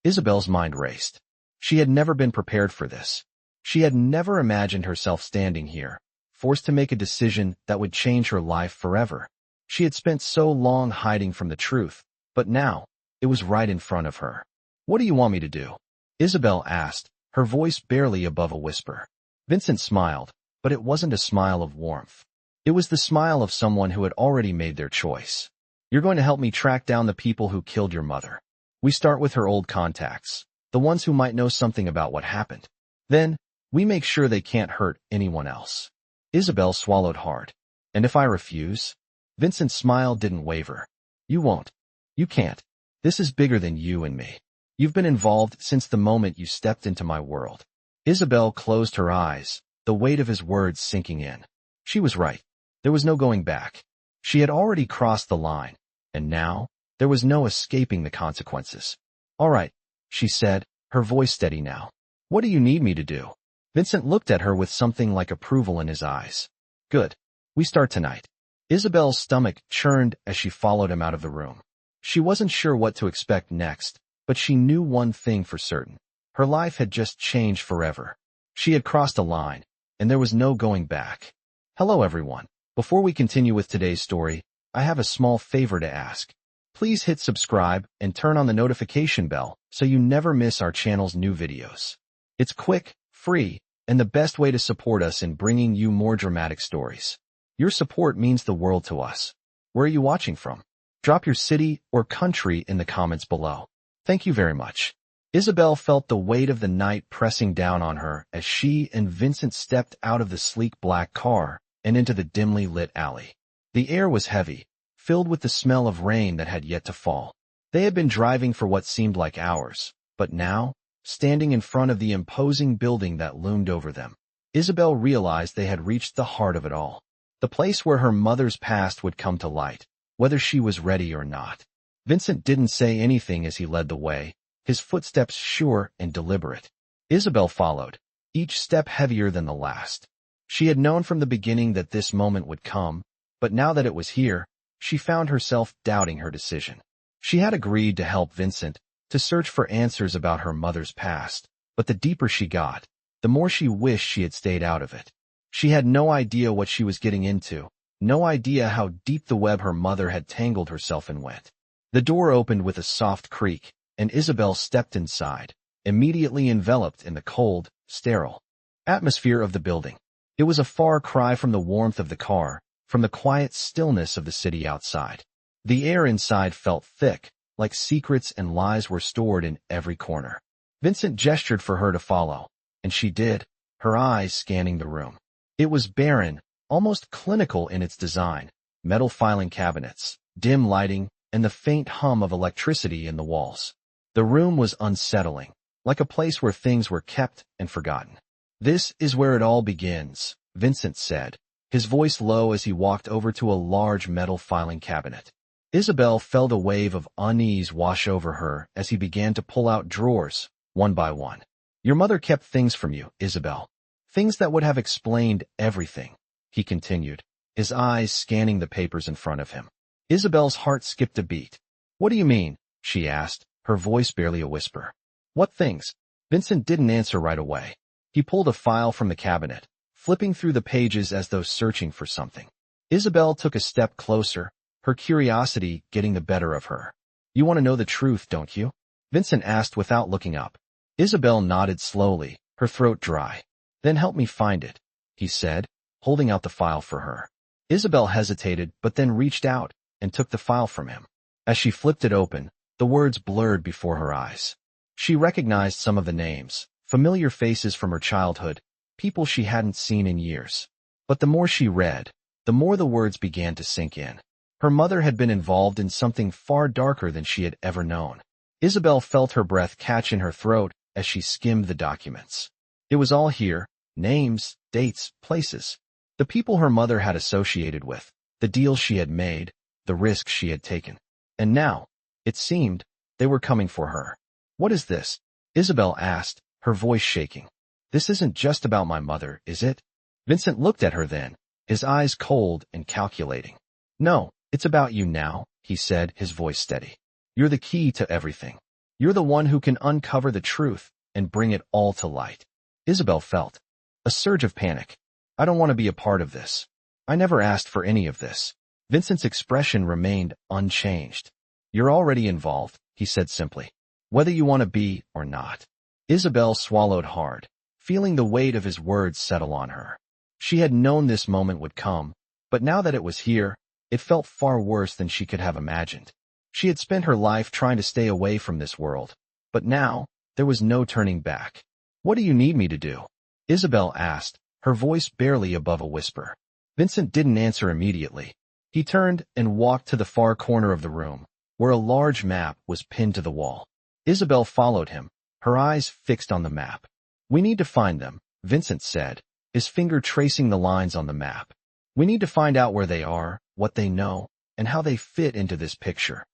Isabelle's mind raced. She had never been prepared for this. She had never imagined herself standing here, forced to make a decision that would change her life forever. She had spent so long hiding from the truth, but now, it was right in front of her. "What do you want me to do?" Isabelle asked, her voice barely above a whisper. Vincent smiled, but it wasn't a smile of warmth. It was the smile of someone who had already made their choice. "You're going to help me track down the people who killed your mother. We start with her old contacts, the ones who might know something about what happened. Then, we make sure they can't hurt anyone else." Isabelle swallowed hard. "And if I refuse?" Vincent's smile didn't waver. "You won't. You can't. This is bigger than you and me. You've been involved since the moment you stepped into my world." Isabelle closed her eyes, the weight of his words sinking in. She was right. There was no going back. She had already crossed the line, and now, there was no escaping the consequences. "All right," she said, her voice steady now. "What do you need me to do?" Vincent looked at her with something like approval in his eyes. "Good. We start tonight." Isabelle's stomach churned as she followed him out of the room. She wasn't sure what to expect next, but she knew one thing for certain. Her life had just changed forever. She had crossed a line, and there was no going back. Hello everyone. Before we continue with today's story, I have a small favor to ask. Please hit subscribe and turn on the notification bell so you never miss our channel's new videos. It's quick, free, and the best way to support us in bringing you more dramatic stories. Your support means the world to us. Where are you watching from? Drop your city or country in the comments below. Thank you very much. Isabelle felt the weight of the night pressing down on her as she and Vincent stepped out of the sleek black car and into the dimly lit alley. The air was heavy, filled with the smell of rain that had yet to fall. They had been driving for what seemed like hours, but now, standing in front of the imposing building that loomed over them, Isabelle realized they had reached the heart of it all. The place where her mother's past would come to light, whether she was ready or not. Vincent didn't say anything as he led the way, his footsteps sure and deliberate. Isabelle followed, each step heavier than the last. She had known from the beginning that this moment would come, but now that it was here, she found herself doubting her decision. She had agreed to help Vincent, to search for answers about her mother's past, but the deeper she got, the more she wished she had stayed out of it. She had no idea what she was getting into, no idea how deep the web her mother had tangled herself in went. The door opened with a soft creak, and Isabelle stepped inside, immediately enveloped in the cold, sterile atmosphere of the building. It was a far cry from the warmth of the car, from the quiet stillness of the city outside. The air inside felt thick, like secrets and lies were stored in every corner. Vincent gestured for her to follow, and she did, her eyes scanning the room. It was barren, almost clinical in its design, metal filing cabinets, dim lighting, and the faint hum of electricity in the walls. The room was unsettling, like a place where things were kept and forgotten. "This is where it all begins," Vincent said, his voice low as he walked over to a large metal filing cabinet. Isabelle felt a wave of unease wash over her as he began to pull out drawers, one by one. "Your mother kept things from you, Isabelle. Things that would have explained everything," he continued, his eyes scanning the papers in front of him. Isabelle's heart skipped a beat. "What do you mean?" she asked, her voice barely a whisper. "What things?" Vincent didn't answer right away. He pulled a file from the cabinet, flipping through the pages as though searching for something. Isabelle took a step closer, her curiosity getting the better of her. "You want to know the truth, don't you?" Vincent asked without looking up. Isabelle nodded slowly, her throat dry. "Then help me find it," he said, holding out the file for her. Isabelle hesitated but then reached out and took the file from him. As she flipped it open, the words blurred before her eyes. She recognized some of the names, familiar faces from her childhood, people she hadn't seen in years. But the more she read, the more the words began to sink in. Her mother had been involved in something far darker than she had ever known. Isabelle felt her breath catch in her throat as she skimmed the documents. It was all here, names, dates, places. The people her mother had associated with, the deals she had made, the risks she had taken. And now, it seemed, they were coming for her. "What is this?" Isabelle asked, her voice shaking. "This isn't just about my mother, is it?" Vincent looked at her then, his eyes cold and calculating. "No, it's about you now," he said, his voice steady. "You're the key to everything. You're the one who can uncover the truth and bring it all to light." Isabelle felt a surge of panic. "I don't want to be a part of this. I never asked for any of this." Vincent's expression remained unchanged. "You're already involved," he said simply, "whether you want to be or not." Isabelle swallowed hard, feeling the weight of his words settle on her. She had known this moment would come, but now that it was here, it felt far worse than she could have imagined. She had spent her life trying to stay away from this world, but now, there was no turning back. "What do you need me to do?" Isabelle asked, her voice barely above a whisper. Vincent didn't answer immediately. He turned and walked to the far corner of the room, where a large map was pinned to the wall. Isabelle followed him, her eyes fixed on the map. "We need to find them," Vincent said, his finger tracing the lines on the map. "We need to find out where they are, what they know, and how they fit into this picture."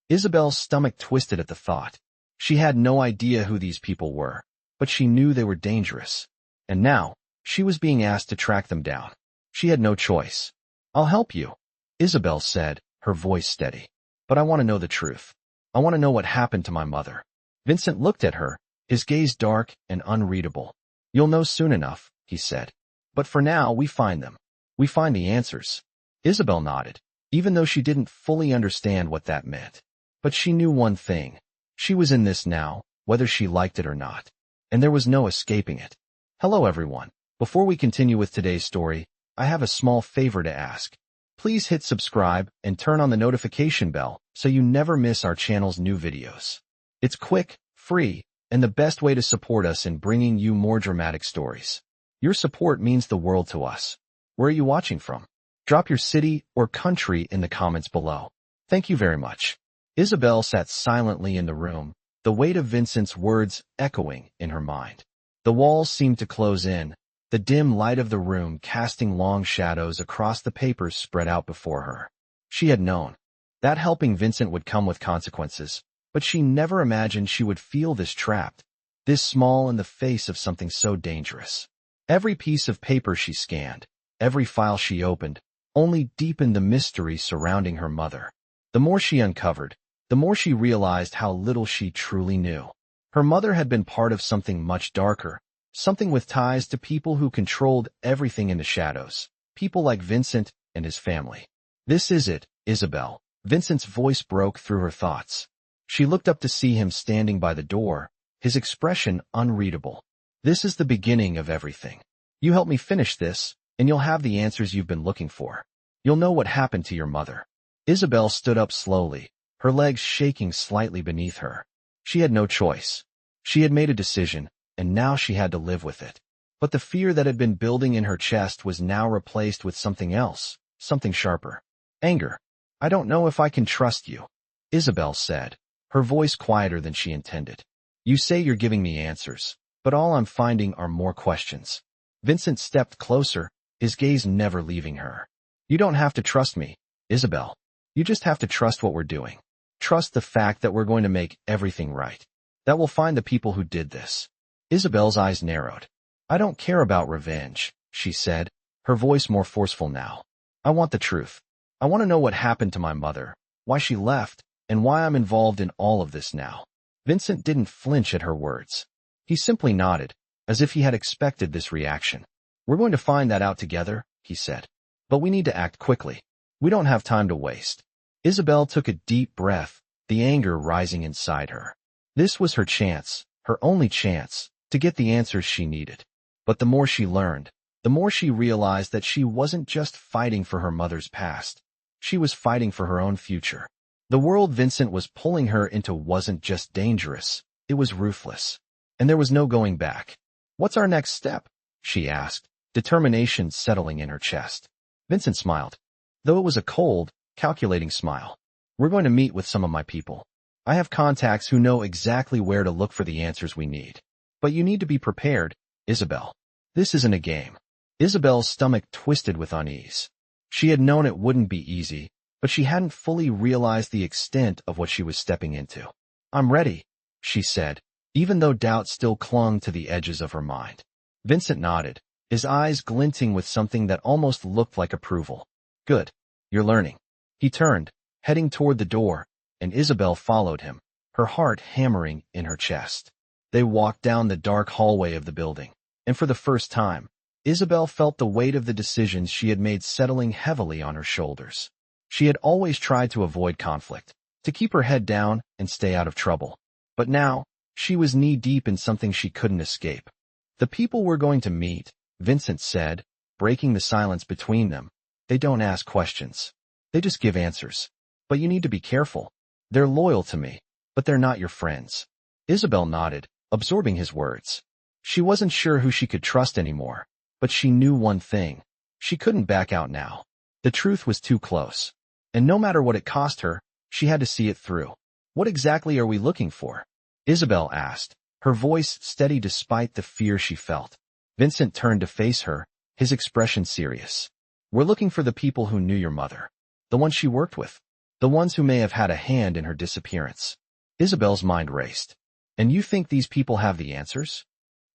Isabelle's stomach twisted at the thought. She had no idea who these people were, but she knew they were dangerous. And now, she was being asked to track them down. She had no choice. "I'll help you," Isabelle said, her voice steady. "But I want to know the truth. I want to know what happened to my mother." Vincent looked at her, his gaze dark and unreadable. "You'll know soon enough," he said. "But for now, we find them. We find the answers." Isabelle nodded, even though she didn't fully understand what that meant. But she knew one thing. She was in this now, whether she liked it or not. And there was no escaping it. Hello everyone. Before we continue with today's story, I have a small favor to ask. Please hit subscribe and turn on the notification bell so you never miss our channel's new videos. It's quick, free, and the best way to support us in bringing you more dramatic stories. Your support means the world to us. Where are you watching from? Drop your city or country in the comments below. Thank you very much. Isabelle sat silently in the room, the weight of Vincent's words echoing in her mind. The walls seemed to close in, the dim light of the room casting long shadows across the papers spread out before her. She had known that helping Vincent would come with consequences, but she never imagined she would feel this trapped, this small in the face of something so dangerous. Every piece of paper she scanned, every file she opened, only deepened the mystery surrounding her mother. The more she uncovered, the more she realized how little she truly knew. Her mother had been part of something much darker, something with ties to people who controlled everything in the shadows, people like Vincent and his family. This is it, Isabelle. Vincent's voice broke through her thoughts. She looked up to see him standing by the door, his expression unreadable. This is the beginning of everything. You help me finish this, and you'll have the answers you've been looking for. You'll know what happened to your mother. Isabelle stood up slowly, her legs shaking slightly beneath her. She had no choice. She had made a decision, and now she had to live with it. But the fear that had been building in her chest was now replaced with something else, something sharper. Anger. I don't know if I can trust you, Isabelle said, her voice quieter than she intended. You say you're giving me answers, but all I'm finding are more questions. Vincent stepped closer, his gaze never leaving her. You don't have to trust me, Isabelle. You just have to trust what we're doing. Trust the fact that we're going to make everything right. That we'll find the people who did this. Isabelle's eyes narrowed. I don't care about revenge, she said, her voice more forceful now. I want the truth. I want to know what happened to my mother, why she left, and why I'm involved in all of this now. Vincent didn't flinch at her words. He simply nodded, as if he had expected this reaction. We're going to find that out together, he said. But we need to act quickly. We don't have time to waste. Isabelle took a deep breath, the anger rising inside her. This was her chance, her only chance, to get the answers she needed. But the more she learned, the more she realized that she wasn't just fighting for her mother's past. She was fighting for her own future. The world Vincent was pulling her into wasn't just dangerous, it was ruthless. And there was no going back. What's our next step? She asked, determination settling in her chest. Vincent smiled, though it was a cold, calculating smile. We're going to meet with some of my people. I have contacts who know exactly where to look for the answers we need. But you need to be prepared, Isabelle. This isn't a game. Isabelle's stomach twisted with unease. She had known it wouldn't be easy, but she hadn't fully realized the extent of what she was stepping into. I'm ready, she said, even though doubt still clung to the edges of her mind. Vincent nodded, his eyes glinting with something that almost looked like approval. Good. You're learning. He turned, heading toward the door, and Isabelle followed him, her heart hammering in her chest. They walked down the dark hallway of the building, and for the first time, Isabelle felt the weight of the decisions she had made settling heavily on her shoulders. She had always tried to avoid conflict, to keep her head down and stay out of trouble. But now, she was knee-deep in something she couldn't escape. The people we're going to meet, Vincent said, breaking the silence between them, they don't ask questions. They just give answers. But you need to be careful. They're loyal to me, but they're not your friends. Isabelle nodded, absorbing his words. She wasn't sure who she could trust anymore, but she knew one thing. She couldn't back out now. The truth was too close. And no matter what it cost her, she had to see it through. What exactly are we looking for? Isabelle asked, her voice steady despite the fear she felt. Vincent turned to face her, his expression serious. We're looking for the people who knew your mother. The ones she worked with. The ones who may have had a hand in her disappearance. Isabelle's mind raced. And you think these people have the answers?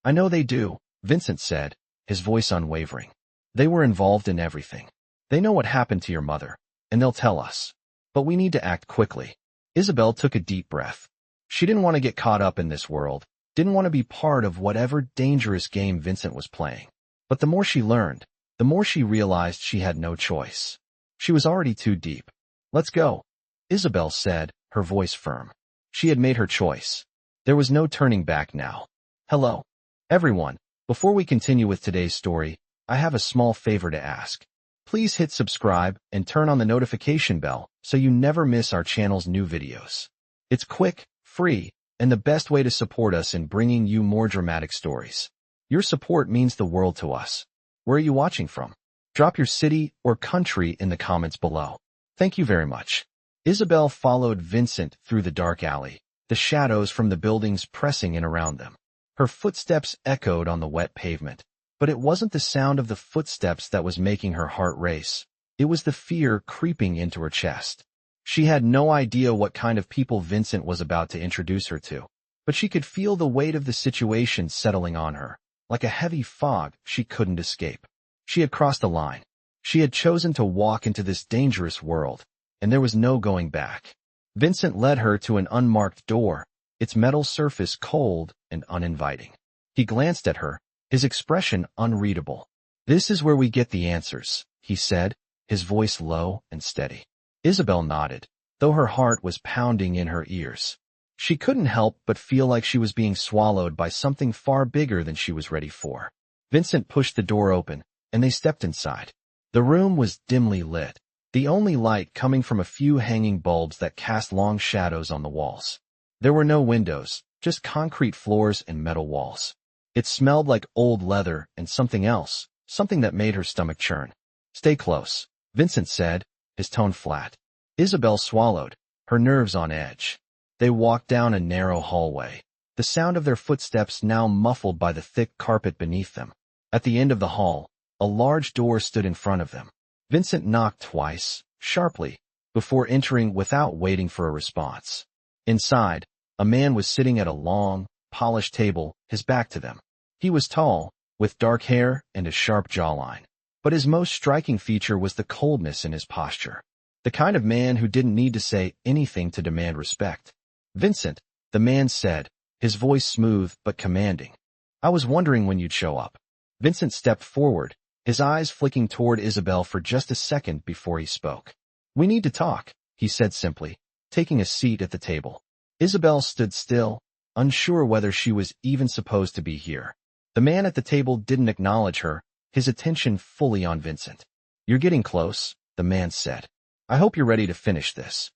I know they do, Vincent said, his voice unwavering. They were involved in everything. They know what happened to your mother, and they'll tell us. But we need to act quickly. Isabelle took a deep breath. She didn't want to get caught up in this world, didn't want to be part of whatever dangerous game Vincent was playing. But the more she learned, the more she realized she had no choice. She was already too deep. Let's go, Isabelle said, her voice firm. She had made her choice. There was no turning back now. Hello, everyone. Before we continue with today's story, I have a small favor to ask. Please hit subscribe and turn on the notification bell so you never miss our channel's new videos. It's quick, free, and the best way to support us in bringing you more dramatic stories. Your support means the world to us. Where are you watching from? Drop your city or country in the comments below. Thank you very much. Isabelle followed Vincent through the dark alley, the shadows from the buildings pressing in around them. Her footsteps echoed on the wet pavement, but it wasn't the sound of the footsteps that was making her heart race. It was the fear creeping into her chest. She had no idea what kind of people Vincent was about to introduce her to, but she could feel the weight of the situation settling on her, like a heavy fog she couldn't escape. She had crossed a line. She had chosen to walk into this dangerous world, and there was no going back. Vincent led her to an unmarked door, its metal surface cold and uninviting. He glanced at her, his expression unreadable. "This is where we get the answers," he said, his voice low and steady. Isabelle nodded, though her heart was pounding in her ears. She couldn't help but feel like she was being swallowed by something far bigger than she was ready for. Vincent pushed the door open, and they stepped inside. The room was dimly lit, the only light coming from a few hanging bulbs that cast long shadows on the walls. There were no windows, just concrete floors and metal walls. It smelled like old leather and something else, something that made her stomach churn. "Stay close," Vincent said, his tone flat. Isabelle swallowed, her nerves on edge. They walked down a narrow hallway, the sound of their footsteps now muffled by the thick carpet beneath them. At the end of the hall, a large door stood in front of them. Vincent knocked twice, sharply, before entering without waiting for a response. Inside, a man was sitting at a long, polished table, his back to them. He was tall, with dark hair and a sharp jawline. But his most striking feature was the coldness in his posture. The kind of man who didn't need to say anything to demand respect. "Vincent," the man said, his voice smooth but commanding. "I was wondering when you'd show up." Vincent stepped forward, his eyes flicking toward Isabelle for just a second before he spoke. "We need to talk," he said simply, taking a seat at the table. Isabelle stood still, unsure whether she was even supposed to be here. The man at the table didn't acknowledge her, his attention fully on Vincent. "You're getting close," the man said. "I hope you're ready to finish this."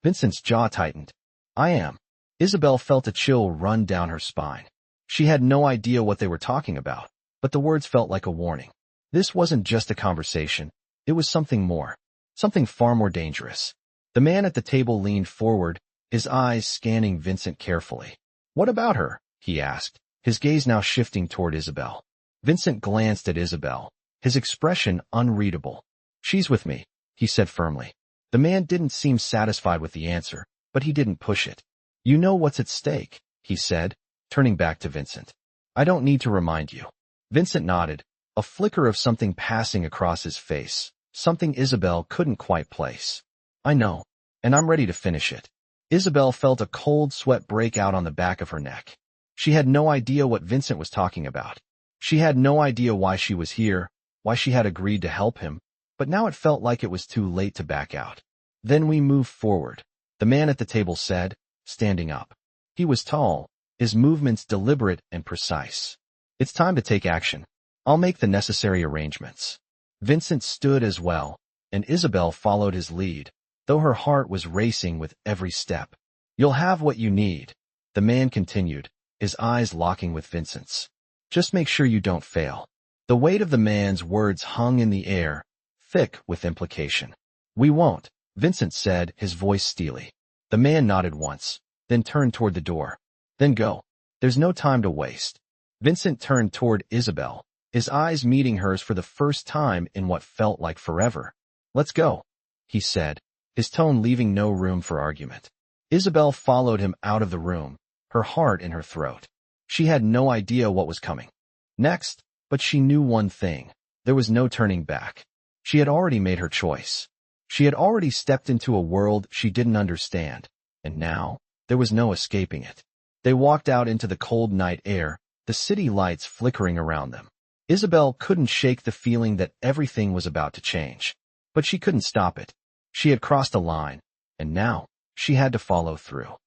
Vincent's jaw tightened. "I am." Isabelle felt a chill run down her spine. She had no idea what they were talking about, but the words felt like a warning. This wasn't just a conversation, it was something more, something far more dangerous. The man at the table leaned forward, his eyes scanning Vincent carefully. "What about her?" he asked, his gaze now shifting toward Isabelle. Vincent glanced at Isabelle, his expression unreadable. "She's with me," he said firmly. The man didn't seem satisfied with the answer, but he didn't push it. "You know what's at stake," he said, turning back to Vincent. "I don't need to remind you." Vincent nodded, a flicker of something passing across his face, something Isabelle couldn't quite place. "I know, and I'm ready to finish it." Isabelle felt a cold sweat break out on the back of her neck. She had no idea what Vincent was talking about. She had no idea why she was here, why she had agreed to help him, but now it felt like it was too late to back out. "Then we move forward," the man at the table said, standing up. He was tall, his movements deliberate and precise. "It's time to take action. I'll make the necessary arrangements." Vincent stood as well, and Isabelle followed his lead, though her heart was racing with every step. "You'll have what you need," the man continued, his eyes locking with Vincent's. "Just make sure you don't fail." The weight of the man's words hung in the air, thick with implication. "We won't," Vincent said, his voice steely. The man nodded once, then turned toward the door. "Then go. There's no time to waste." Vincent turned toward Isabelle, his eyes meeting hers for the first time in what felt like forever. "Let's go," he said, his tone leaving no room for argument. Isabelle followed him out of the room, her heart in her throat. She had no idea what was coming next, but she knew one thing. There was no turning back. She had already made her choice. She had already stepped into a world she didn't understand, and now, there was no escaping it. They walked out into the cold night air, the city lights flickering around them. Isabelle couldn't shake the feeling that everything was about to change, but she couldn't stop it. She had crossed a line, and now, she had to follow through.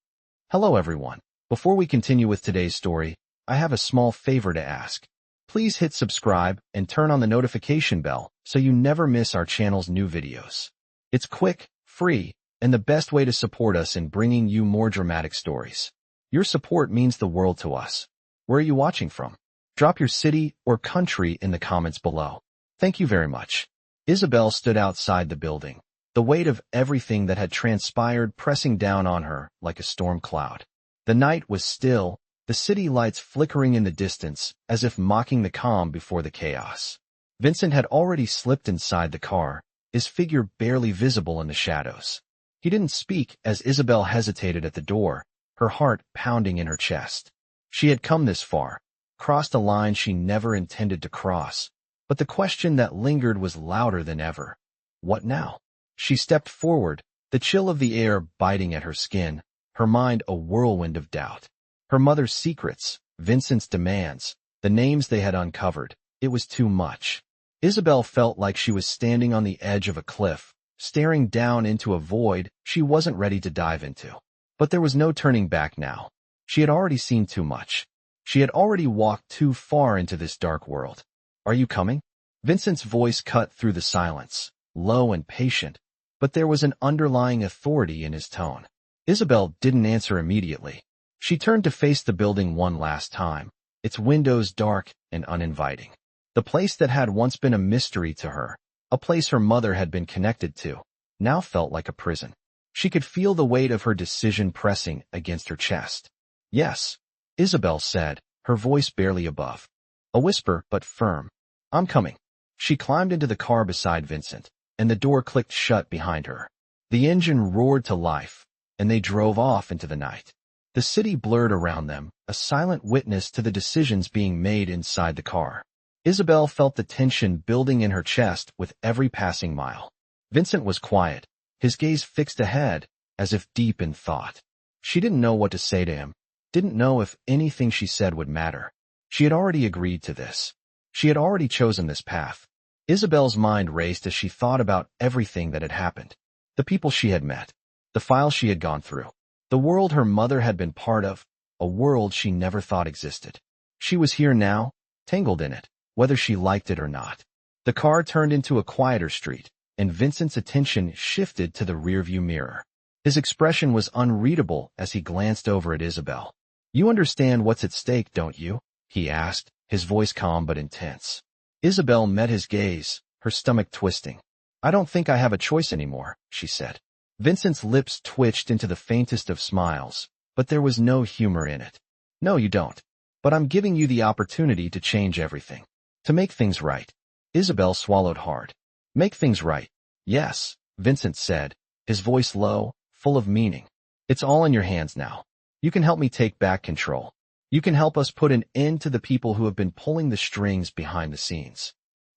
Hello everyone. Before we continue with today's story, I have a small favor to ask. Please hit subscribe and turn on the notification bell so you never miss our channel's new videos. It's quick, free, and the best way to support us in bringing you more dramatic stories. Your support means the world to us. Where are you watching from? Drop your city or country in the comments below. Thank you very much. Isabelle stood outside the building, the weight of everything that had transpired pressing down on her like a storm cloud. The night was still, the city lights flickering in the distance as if mocking the calm before the chaos. Vincent had already slipped inside the car, his figure barely visible in the shadows. He didn't speak as Isabelle hesitated at the door, her heart pounding in her chest. She had come this far, crossed a line she never intended to cross, but the question that lingered was louder than ever. What now? She stepped forward, the chill of the air biting at her skin, her mind a whirlwind of doubt. Her mother's secrets, Vincent's demands, the names they had uncovered, it was too much. Isabelle felt like she was standing on the edge of a cliff, staring down into a void she wasn't ready to dive into. But there was no turning back now. She had already seen too much. She had already walked too far into this dark world. Are you coming? Vincent's voice cut through the silence, low and patient, but there was an underlying authority in his tone. Isabelle didn't answer immediately. She turned to face the building one last time, its windows dark and uninviting. The place that had once been a mystery to her, a place her mother had been connected to, now felt like a prison. She could feel the weight of her decision pressing against her chest. Yes, Isabelle said, her voice barely above. A whisper, but firm. I'm coming. She climbed into the car beside Vincent, and the door clicked shut behind her. The engine roared to life, and they drove off into the night. The city blurred around them, a silent witness to the decisions being made inside the car. Isabelle felt the tension building in her chest with every passing mile. Vincent was quiet, his gaze fixed ahead, as if deep in thought. She didn't know what to say to him, didn't know if anything she said would matter. She had already agreed to this. She had already chosen this path. Isabelle's mind raced as she thought about everything that had happened. The people she had met, the files she had gone through, the world her mother had been part of, a world she never thought existed. She was here now, tangled in it, whether she liked it or not. The car turned into a quieter street, and Vincent's attention shifted to the rearview mirror. His expression was unreadable as he glanced over at Isabelle. You understand what's at stake, don't you? He asked, his voice calm but intense. Isabelle met his gaze, her stomach twisting. I don't think I have a choice anymore, she said. Vincent's lips twitched into the faintest of smiles, but there was no humor in it. No, you don't. But I'm giving you the opportunity to change everything. To make things right. Isabelle swallowed hard. Make things right. Yes, Vincent said, his voice low, full of meaning. It's all in your hands now. You can help me take back control. You can help us put an end to the people who have been pulling the strings behind the scenes.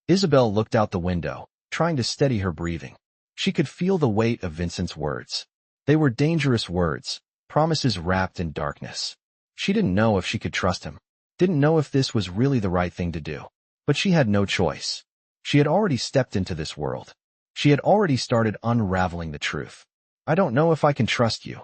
Isabelle looked out the window, trying to steady her breathing. She could feel the weight of Vincent's words. They were dangerous words, promises wrapped in darkness. She didn't know if she could trust him, didn't know if this was really the right thing to do. But she had no choice. She had already stepped into this world. She had already started unraveling the truth. I don't know if I can trust you,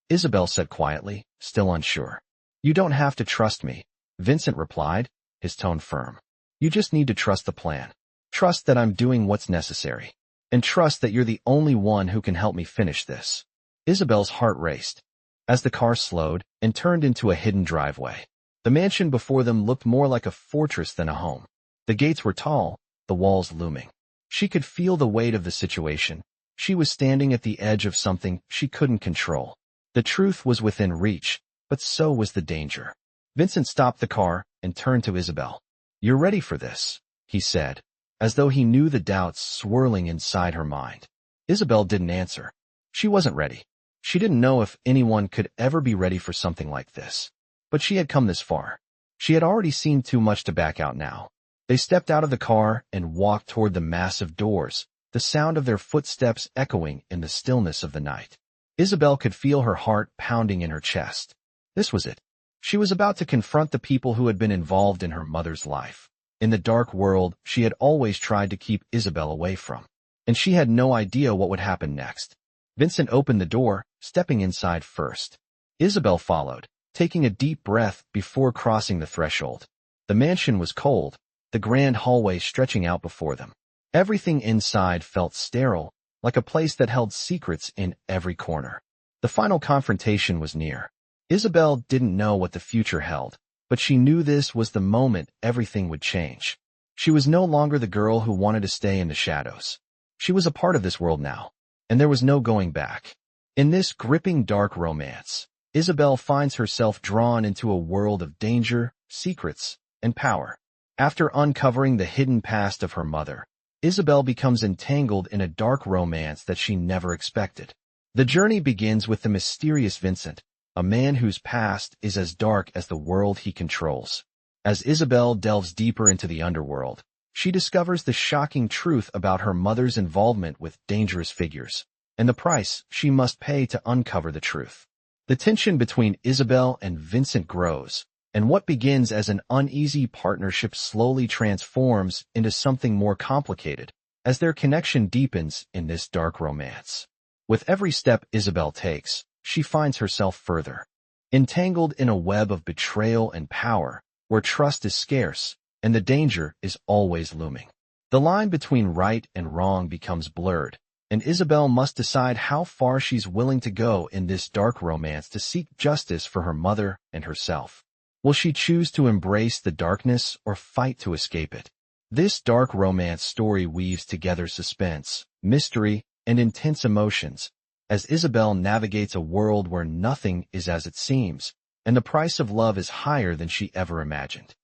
Isabelle said quietly, still unsure. You don't have to trust me, Vincent replied, his tone firm. You just need to trust the plan. Trust that I'm doing what's necessary. And trust that you're the only one who can help me finish this. Isabelle's heart raced. As the car slowed and turned into a hidden driveway, the mansion before them looked more like a fortress than a home. The gates were tall, the walls looming. She could feel the weight of the situation. She was standing at the edge of something she couldn't control. The truth was within reach, but so was the danger. Vincent stopped the car and turned to Isabelle. You're ready for this, he said, as though he knew the doubts swirling inside her mind. Isabelle didn't answer. She wasn't ready. She didn't know if anyone could ever be ready for something like this. But she had come this far. She had already seen too much to back out now. They stepped out of the car and walked toward the massive doors, the sound of their footsteps echoing in the stillness of the night. Isabelle could feel her heart pounding in her chest. This was it. She was about to confront the people who had been involved in her mother's life, in the dark world she had always tried to keep Isabelle away from. And she had no idea what would happen next. Vincent opened the door, stepping inside first. Isabelle followed, taking a deep breath before crossing the threshold. The mansion was cold, the grand hallway stretching out before them. Everything inside felt sterile, like a place that held secrets in every corner. The final confrontation was near. Isabelle didn't know what the future held, but she knew this was the moment everything would change. She was no longer the girl who wanted to stay in the shadows. She was a part of this world now, and there was no going back. In this gripping dark romance, Isabelle finds herself drawn into a world of danger, secrets, and power. After uncovering the hidden past of her mother, Isabelle becomes entangled in a dark romance that she never expected. The journey begins with the mysterious Vincent, a man whose past is as dark as the world he controls. As Isabelle delves deeper into the underworld, she discovers the shocking truth about her mother's involvement with dangerous figures, and the price she must pay to uncover the truth. The tension between Isabelle and Vincent grows, and what begins as an uneasy partnership slowly transforms into something more complicated as their connection deepens in this dark romance. With every step Isabelle takes, she finds herself further entangled in a web of betrayal and power, where trust is scarce and the danger is always looming. The line between right and wrong becomes blurred, and Isabelle must decide how far she's willing to go in this dark romance to seek justice for her mother and herself. Will she choose to embrace the darkness or fight to escape it? This dark romance story weaves together suspense, mystery, and intense emotions as Isabelle navigates a world where nothing is as it seems, and the price of love is higher than she ever imagined.